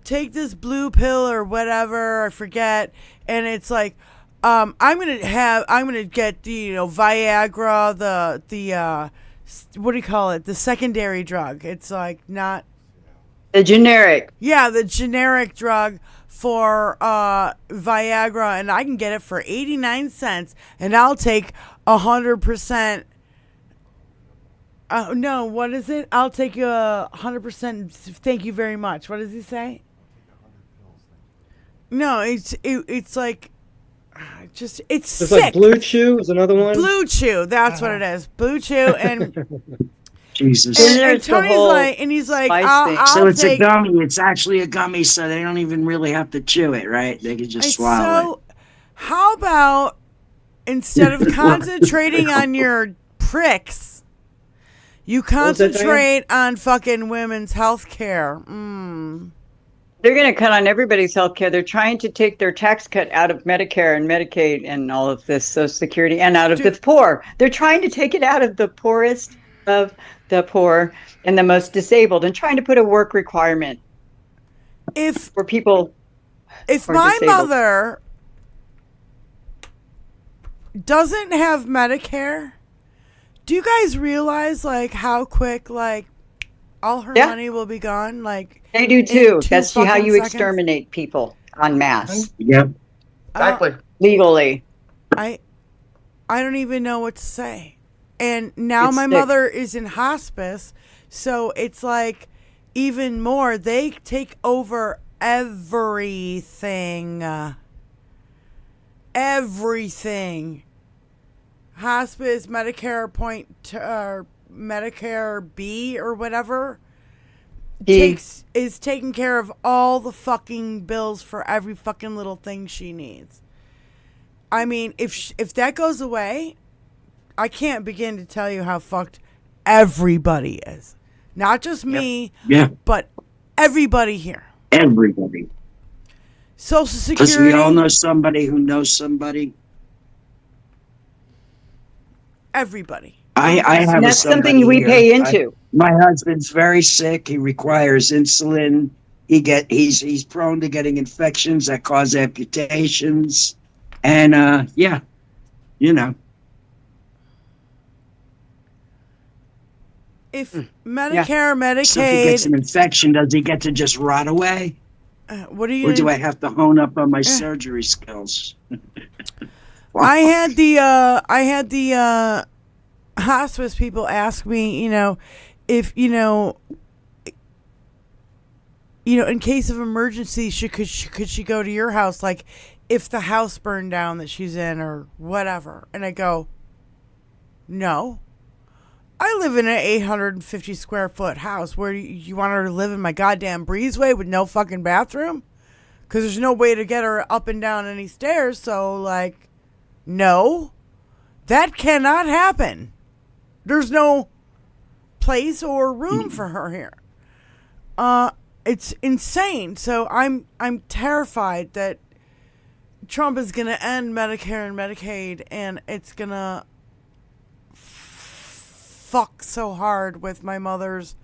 take this blue pill or whatever, I forget, and it's like, I'm gonna get the Viagra, the what do you call it? The secondary drug. It's like not the generic. Yeah, the generic drug for Viagra, and I can get it for 89 cents, and I'll take 100%. No, what is it? I'll take 100%. Thank you very much. What does he say? No, it's like. It's There's sick. like Blue Chew is another one. Blue Chew, that's what it is. Blue Chew and Jesus. and Tony's like, and he's like, I'll so it's take, a gummy. It's actually a gummy, so they don't even really have to chew it, right? They can just swallow it. How about instead of concentrating on your pricks, you was that, Diane? concentrate on fucking women's health care? They're going to cut on everybody's health care. They're trying to take their tax cut out of Medicare and Medicaid and all of this Social Security and out of the poor. They're trying to take it out of the poorest of the poor and the most disabled and trying to put a work requirement for people. If who are my disabled. mother doesn't have Medicare, do you guys realize like how quick like all her money will be gone? Like They do in too. 2 That's how fucking you seconds? exterminate people en masse. Yep. Exactly. Legally. I don't even know what to say. And now It's my sick. mother is in hospice, so it's like even more. They take over everything. Everything. Hospice, Medicare Medicare B or whatever is taking care of all the fucking bills for every fucking little thing she needs. I mean, if that goes away, I can't begin to tell you how fucked everybody is. Not just me, but everybody here. Everybody. Social Because Security. we all know somebody who knows somebody. Everybody. I have That's somebody something we here. pay into. My husband's very sick. He requires insulin. He's prone to getting infections that cause amputations. And yeah, you know. If Medicare, Medicaid. So if he gets an infection, does he get to just rot away? What are you? Or do I have to hone up on my surgery skills? I had the hospice people ask me, if in case of emergency, could she go to your house, like if the house burned down that she's in or whatever, and I go, no. I live in an 850 square foot house. Where you want her to live in my goddamn breezeway with no fucking bathroom? Because there's no way to get her up and down any stairs. So, like, no, that cannot happen. There's no place or room for her here. It's insane. So I'm terrified that Trump is going to end Medicare and Medicaid, and it's going to fuck so hard with my mother's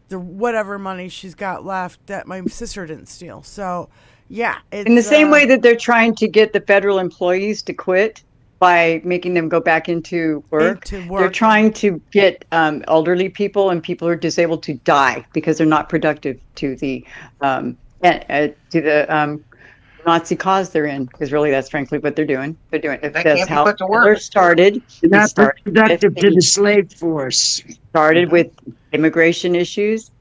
the whatever money she's got left that my sister didn't steal. So, yeah. It's, in the same way that they're trying to get the federal employees to quit by making them go back into work, they're trying to get elderly people and people who are disabled to die because they're not productive to the Nazi cause they're in, because really that's frankly what they're doing. They're doing it. That's how Hitler started. Not productive to the slave force. Started with immigration issues,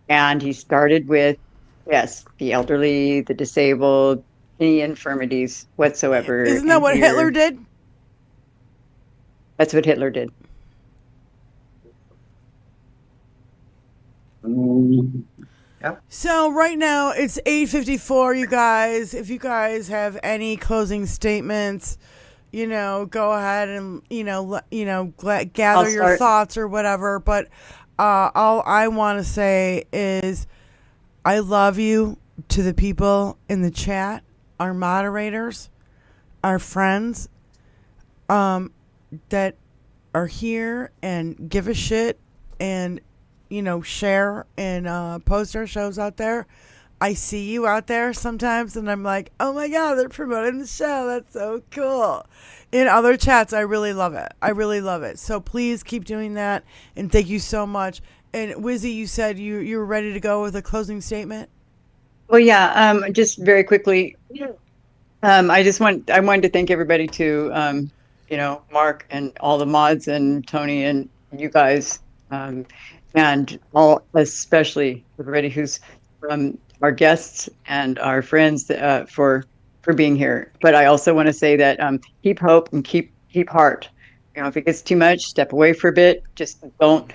and he started with, yes, the elderly, the disabled, any infirmities whatsoever. Isn't that what Hitler did? That's what Hitler did. Yep. So right now it's 8:54, you guys. If you guys have any closing statements, go ahead and gather your thoughts or whatever. But all I want to say is I love you to the people in the chat, our moderators, our friends, that are here and give a shit and share and post our shows out there. I see you out there sometimes and I'm like, oh my God, they're promoting the show. That's so cool. In other chats, I really love it. I really love it. So please keep doing that. And thank you so much. And Wizzy, you said you were ready to go with a closing statement? Well, yeah, just very quickly. I wanted to thank everybody to, Mark and all the mods and Tony and you guys, and all, especially everybody who's our guests and our friends for being here. But I also want to say that keep hope and keep heart. If it gets too much, step away for a bit. Just don't.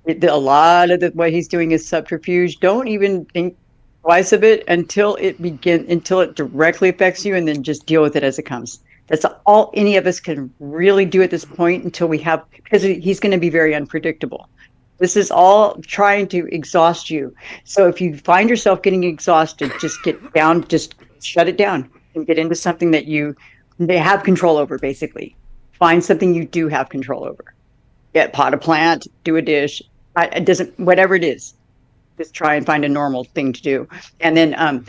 A lot of what he's doing is subterfuge. Don't even think twice of it until it directly affects you, and then just deal with it as it comes. That's all any of us can really do at this point because he's going to be very unpredictable. This is all trying to exhaust you. So if you find yourself getting exhausted, just get down, just shut it down and get into something that they have control over, basically. Find something you do have control over. Pot a plant, do a dish. It doesn't, whatever it is, just try and find a normal thing to do. And then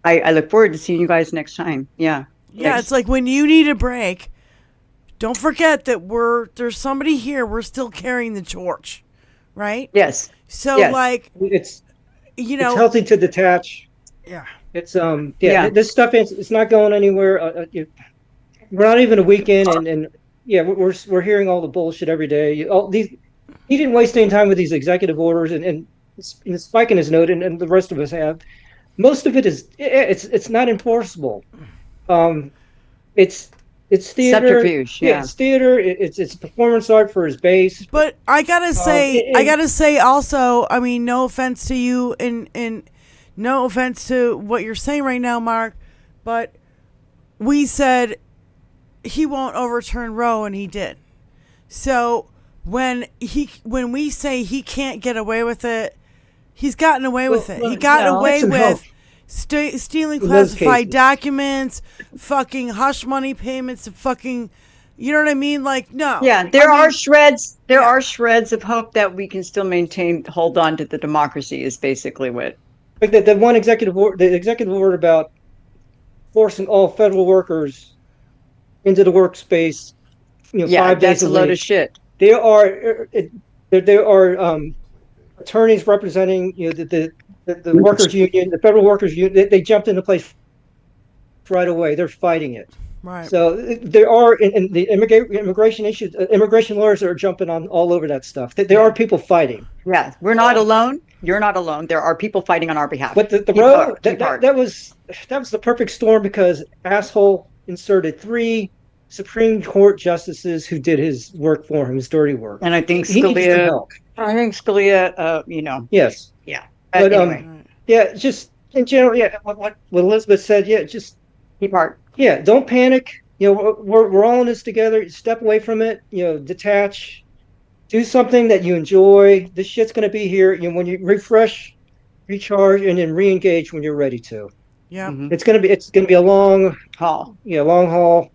I look forward to seeing you guys next time. Yeah. Yeah, it's like when you need a break, don't forget that there's somebody here. We're still carrying the torch, right? Yes. So it's healthy to detach. Yeah. It's this stuff it's not going anywhere. We're not even a weekend, and we're hearing all the bullshit every day. He didn't waste any time with these executive orders, and Spike in his note, and the rest of us have. Most of it it's not enforceable. It's theater. Subterfuge. Yeah. It's theater. It's performance art for his base. But I gotta say, also, I mean, no offense to you, and no offense to what you're saying right now, Mark, but we said he won't overturn Roe, and he did. So when we say he can't get away with it, he's gotten away with it. He got away with stealing classified documents, fucking hush money payments, fucking, you know what I mean? Like, no. Yeah, there are shreds of hope that we can still hold on to the democracy is basically what. Like the one executive order about forcing all federal workers into the workspace, 5 days a week. That's a load of shit. There are attorneys representing the workers union, the federal workers union. They jumped into place right away. They're fighting it. Right. So there are in the immigration issues. Immigration lawyers are jumping on all over that stuff. There are people fighting. Yeah, we're not alone. You're not alone. There are people fighting on our behalf. But the road that was the perfect storm because asshole inserted 3 Supreme Court justices who did his work for him, his dirty work. And I think He needs some Scalia, help. Yes. Yeah. But But yeah, just in general, yeah, what Elizabeth said, yeah, just keep heart. Yeah, don't panic. You know, we're all in this together. Step away from it. You know, detach. Do something that you enjoy. This shit's gonna be here. You know, when you refresh, recharge, and then re-engage when you're ready to. Yeah, it's gonna be a long haul. Yeah, long haul.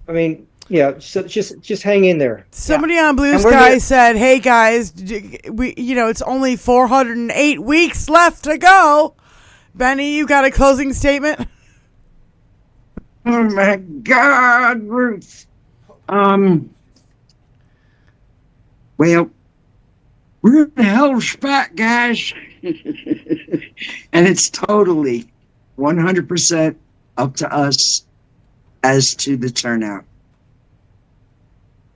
I mean, yeah. So just hang in there. Somebody on Blue Sky said, "Hey guys, it's only 408 weeks left to go." Benny, you got a closing statement? Oh my God, Ruth. Well, we're in a hell of a spot, guys. And it's totally 100% up to us as to the turnout.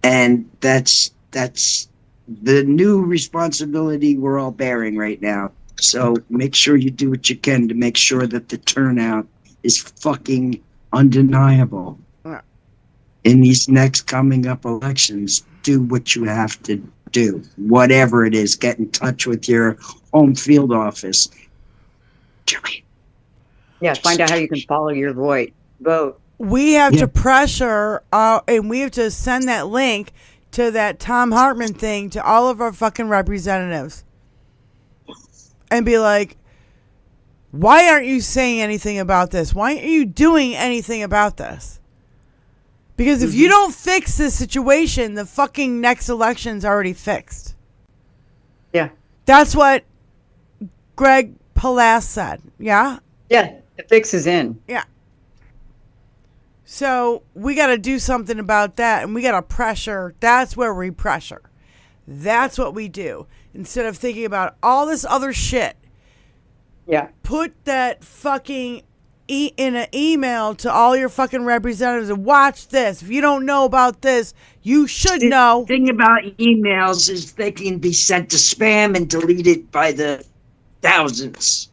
And that's the new responsibility we're all bearing right now. So make sure you do what you can to make sure that the turnout is fucking undeniable. In these next coming up elections, do what you have to do. Whatever it is, get in touch with your home field office. Do it. Yeah, find out how you can follow your vote. We have to pressure, and we have to send that link to that Tom Hartman thing to all of our fucking representatives. And be like, why aren't you saying anything about this? Why aren't you doing anything about this? Because if you don't fix this situation, the fucking next election's already fixed. Yeah. That's what Greg Palast said. Yeah? Yeah, the fix is in. Yeah. So we got to do something about that, and we got to pressure. That's where we pressure. That's what we do. Instead of thinking about all this other shit. Yeah. Put that fucking in an email to all your fucking representatives and watch this. If you don't know about this, you should know. The thing about emails is they can be sent to spam and deleted by the thousands.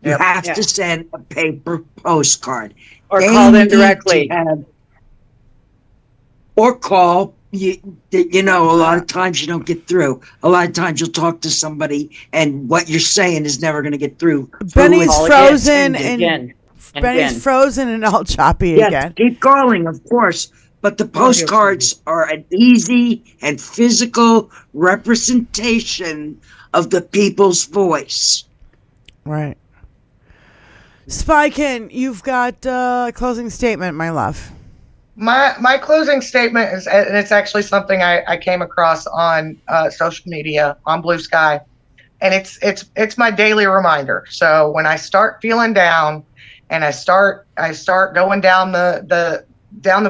You have to send a paper postcard. Or call them directly. Or call. A lot of times you don't get through. A lot of times you'll talk to somebody and what you're saying is never going to get through. Benny's frozen and Benny's frozen and all choppy again. Keep calling, of course. But the postcards are an easy and physical representation of the people's voice. Right. Spykin, you've got a closing statement, my love. My closing statement is, and it's actually something I came across on social media on Blue Sky, and it's my daily reminder. So when I start feeling down, and I start going down the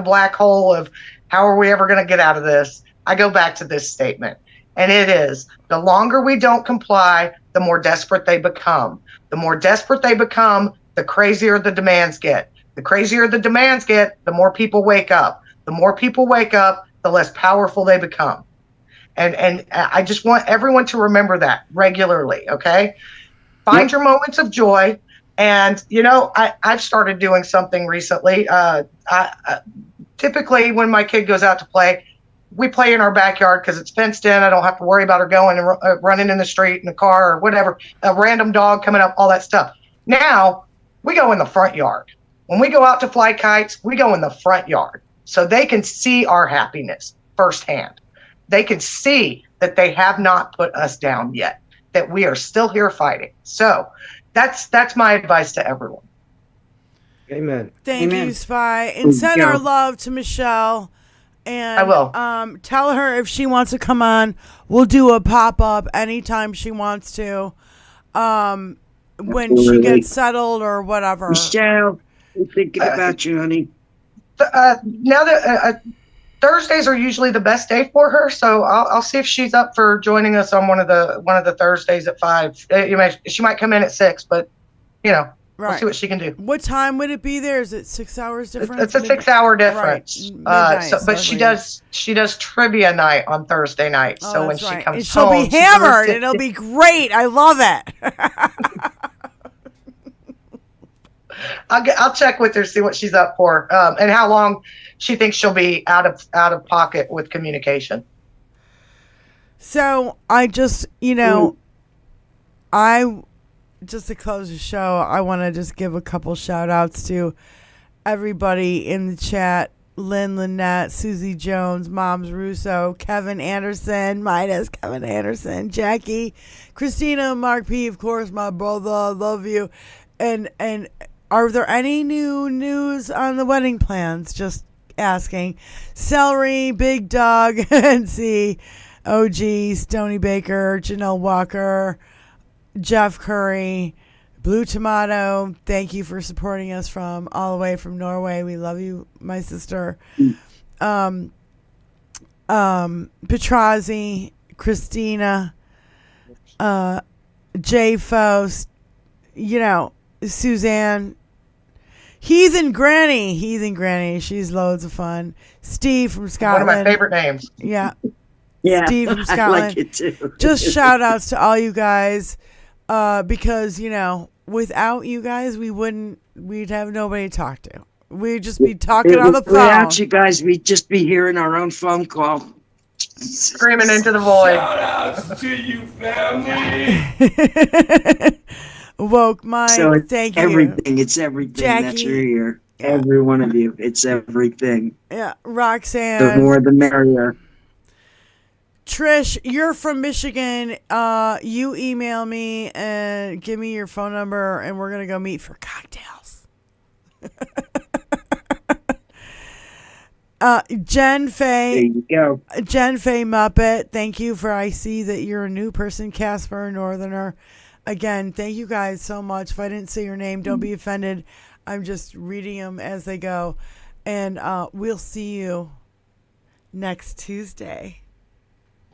black hole of how are we ever going to get out of this, I go back to this statement, and it is: the longer we don't comply, the more desperate they become. The more desperate they become, the crazier the demands get. The crazier the demands get, the more people wake up. The more people wake up, the less powerful they become. And I just want everyone to remember that regularly, okay? Find your moments of joy. And, I've started doing something recently. Typically, when my kid goes out to play, we play in our backyard because it's fenced in. I don't have to worry about her going and running in the street in the car or whatever, a random dog coming up, all that stuff. Now, we go in the front yard. When we go out to fly kites, we go in the front yard so they can see our happiness firsthand. They can see that they have not put us down yet, that we are still here fighting. So that's my advice to everyone. Amen. Thank you, Spy. And send our love to Michelle. And I will. Tell her if she wants to come on, we'll do a pop-up anytime she wants to. When she gets settled or whatever. Michelle, we're thinking about you, honey. Now that Thursdays are usually the best day for her, so I'll see if she's up for joining us on one of the Thursdays at 5. She might come in at 6, but we'll see what she can do. What time would it be there? Is it 6 hours difference? It's a 6-hour difference. Right. But she does trivia night on Thursday night. So when she comes and she'll home, be hammered. It'll be great. I love it. I'll check with her, see what she's up for, and how long she thinks she'll be out of pocket with communication. So I just, just to close the show, I want to just give a couple shout outs to everybody in the chat. Lynn Lynette, Susie Jones, Moms Russo, Kevin Anderson, Midas, Kevin Anderson, Jackie, Christina, Mark P, of course, my brother, I love you. And are there any new news on the wedding plans? Just asking. Celery, Big Dog, NC, OG, Stony Baker, Janelle Walker, Jeff Curry, Blue Tomato, thank you for supporting us from all the way from Norway. We love you, my sister. Petrazi, Christina, Jay Faust, Suzanne, Heathen Granny, she's loads of fun. Steve from Scotland. One of my favorite names. Yeah. Yeah, Steve from Scotland. I like it too. Just shout outs to all you guys. Because, without you guys, we'd have nobody to talk to. We'd just be talking on the phone. Without you guys, we'd just be hearing our own phone call. Screaming into the void. Shout outs to you, family. Woke mind. So thank you. Everything. It's everything Jackie. that you're here. Every one of you. It's everything. Yeah. Roxanne. The more the merrier. Trish, you're from Michigan. You email me and give me your phone number, and we're going to go meet for cocktails. Jen Faye. There you go. Jen Faye Muppet, thank you I see that you're a new person, Casper Northerner. Again, thank you guys so much. If I didn't say your name, don't be offended. I'm just reading them as they go. And we'll see you next Tuesday.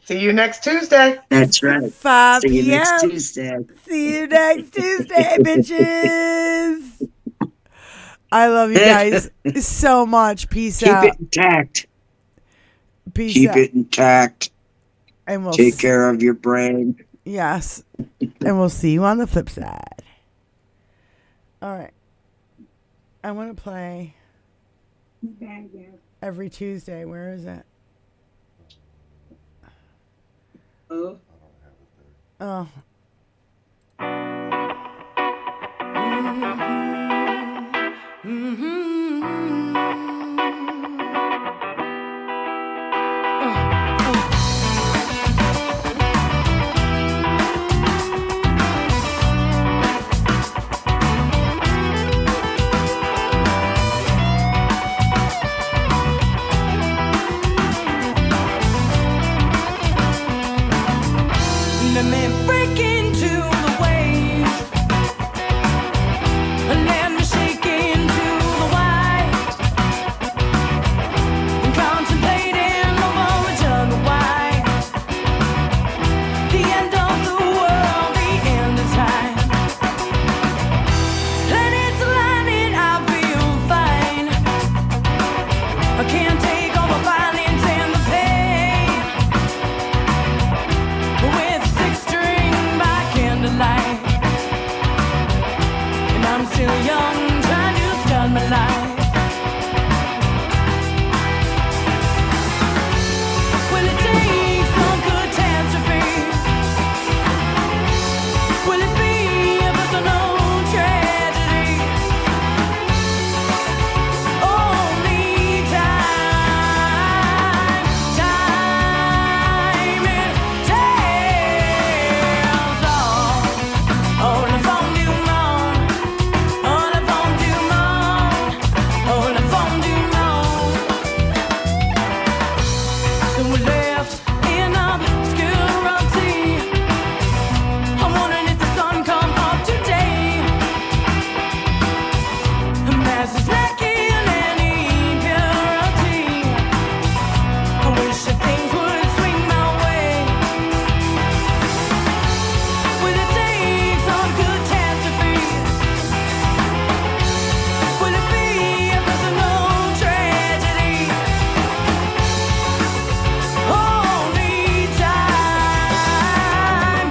See you next Tuesday. That's right. 5 See you next p.m. Tuesday. See you next Tuesday, bitches. I love you guys so much. Peace out. Keep it intact. Peace Keep out. it intact. And we'll Take care of your brain. Yes. And we'll see you on the flip side. All right. I want to play every Tuesday. Where is it? Oh. Let me break into the waves and let me shake into the white and contemplating over a jug of wine. The end of the world, the end of time. Planets aligning, I feel fine. I can't take all the violence and the pain. With six-string by candlelight, and I'm still young, trying to start my life. Will it take some catastrophe? Will it be a personal tragedy? Only time it tells all. Oh, le fond du monde. Oh, le fond du monde. Oh, le fond du monde. So we're left in obscurity. I'm wondering if the sun come up today. A mass is lacking any purity. I wish that things would swing my way. Will it take some catastrophe? Will it be a personal tragedy? Only time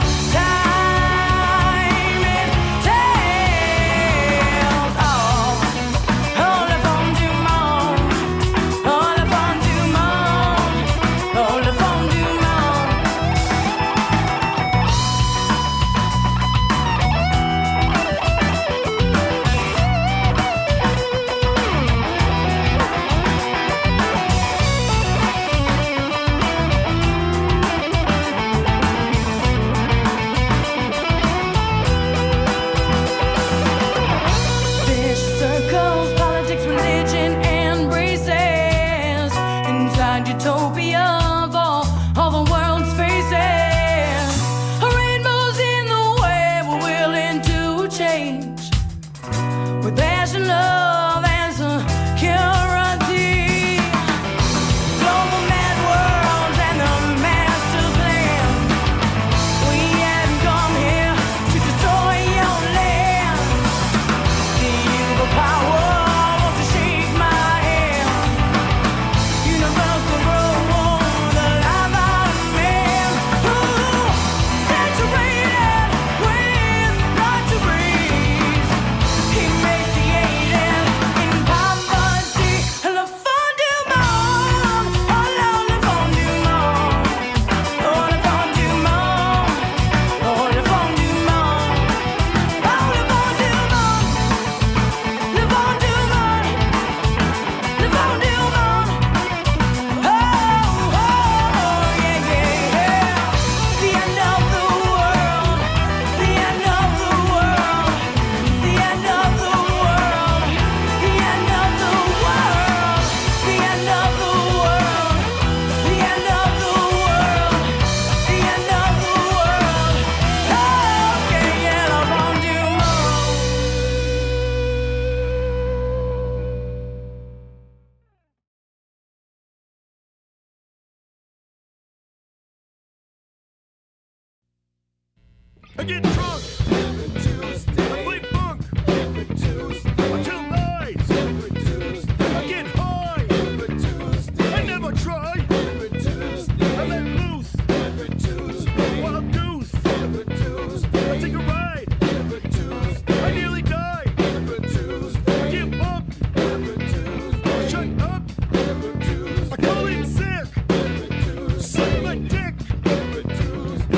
it tells all. utopia for all the world's faces. Rainbows in the way, we're willing to change with passion, love, and security. Global mad worlds and the master plan. We haven't come here to destroy your land. The evil power wants to shake my hand. Universal rule, the life of man. Ooh, saturated with luxuries, emaciated in poverty. Le fond du monde, oh Lord, le fond du monde, oh le fond du monde, oh le fond du monde, oh le fond du monde, le fond du monde, le fond du monde. Oh, oh, yeah, yeah, yeah. The end of the world, the end of the world, the end of the world, the end of the world, the end of the world, the end of the world, the end of the world. Oh, okay, yeah, le fond du monde. I get drunk. I play funk. I tell lies. I get high. I never try. I let loose. Wild goose. I take a ride. I nearly die. Give up. Shut up. I call in sick. Suck my dick.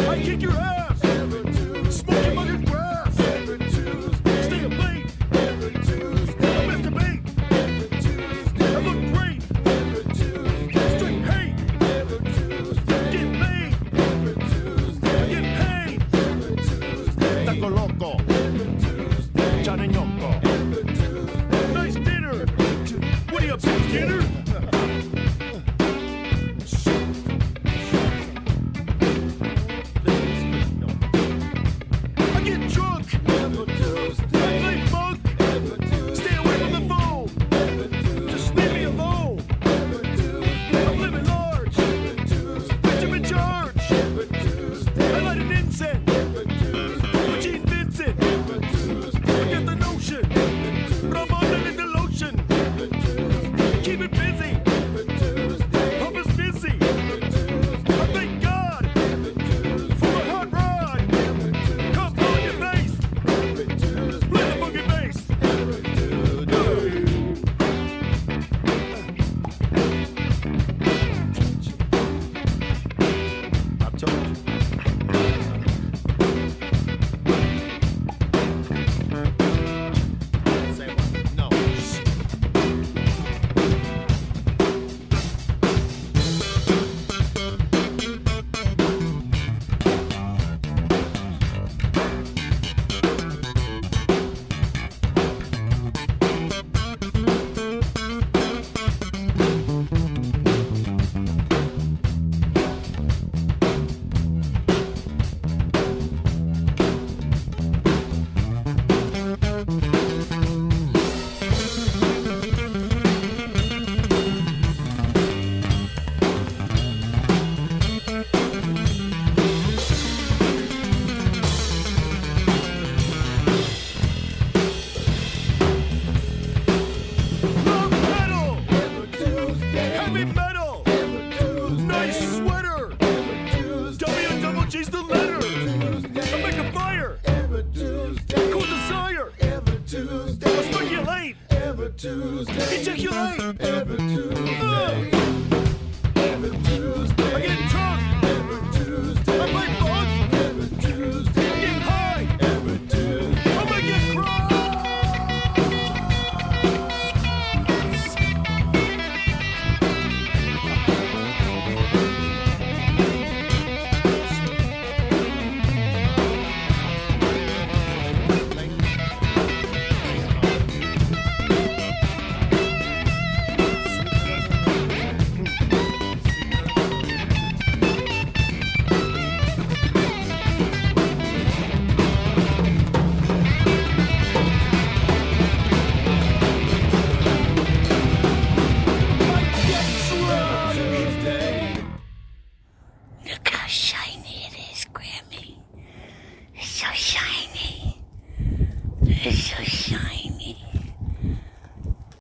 I kick your ass. Smoking my is so shiny.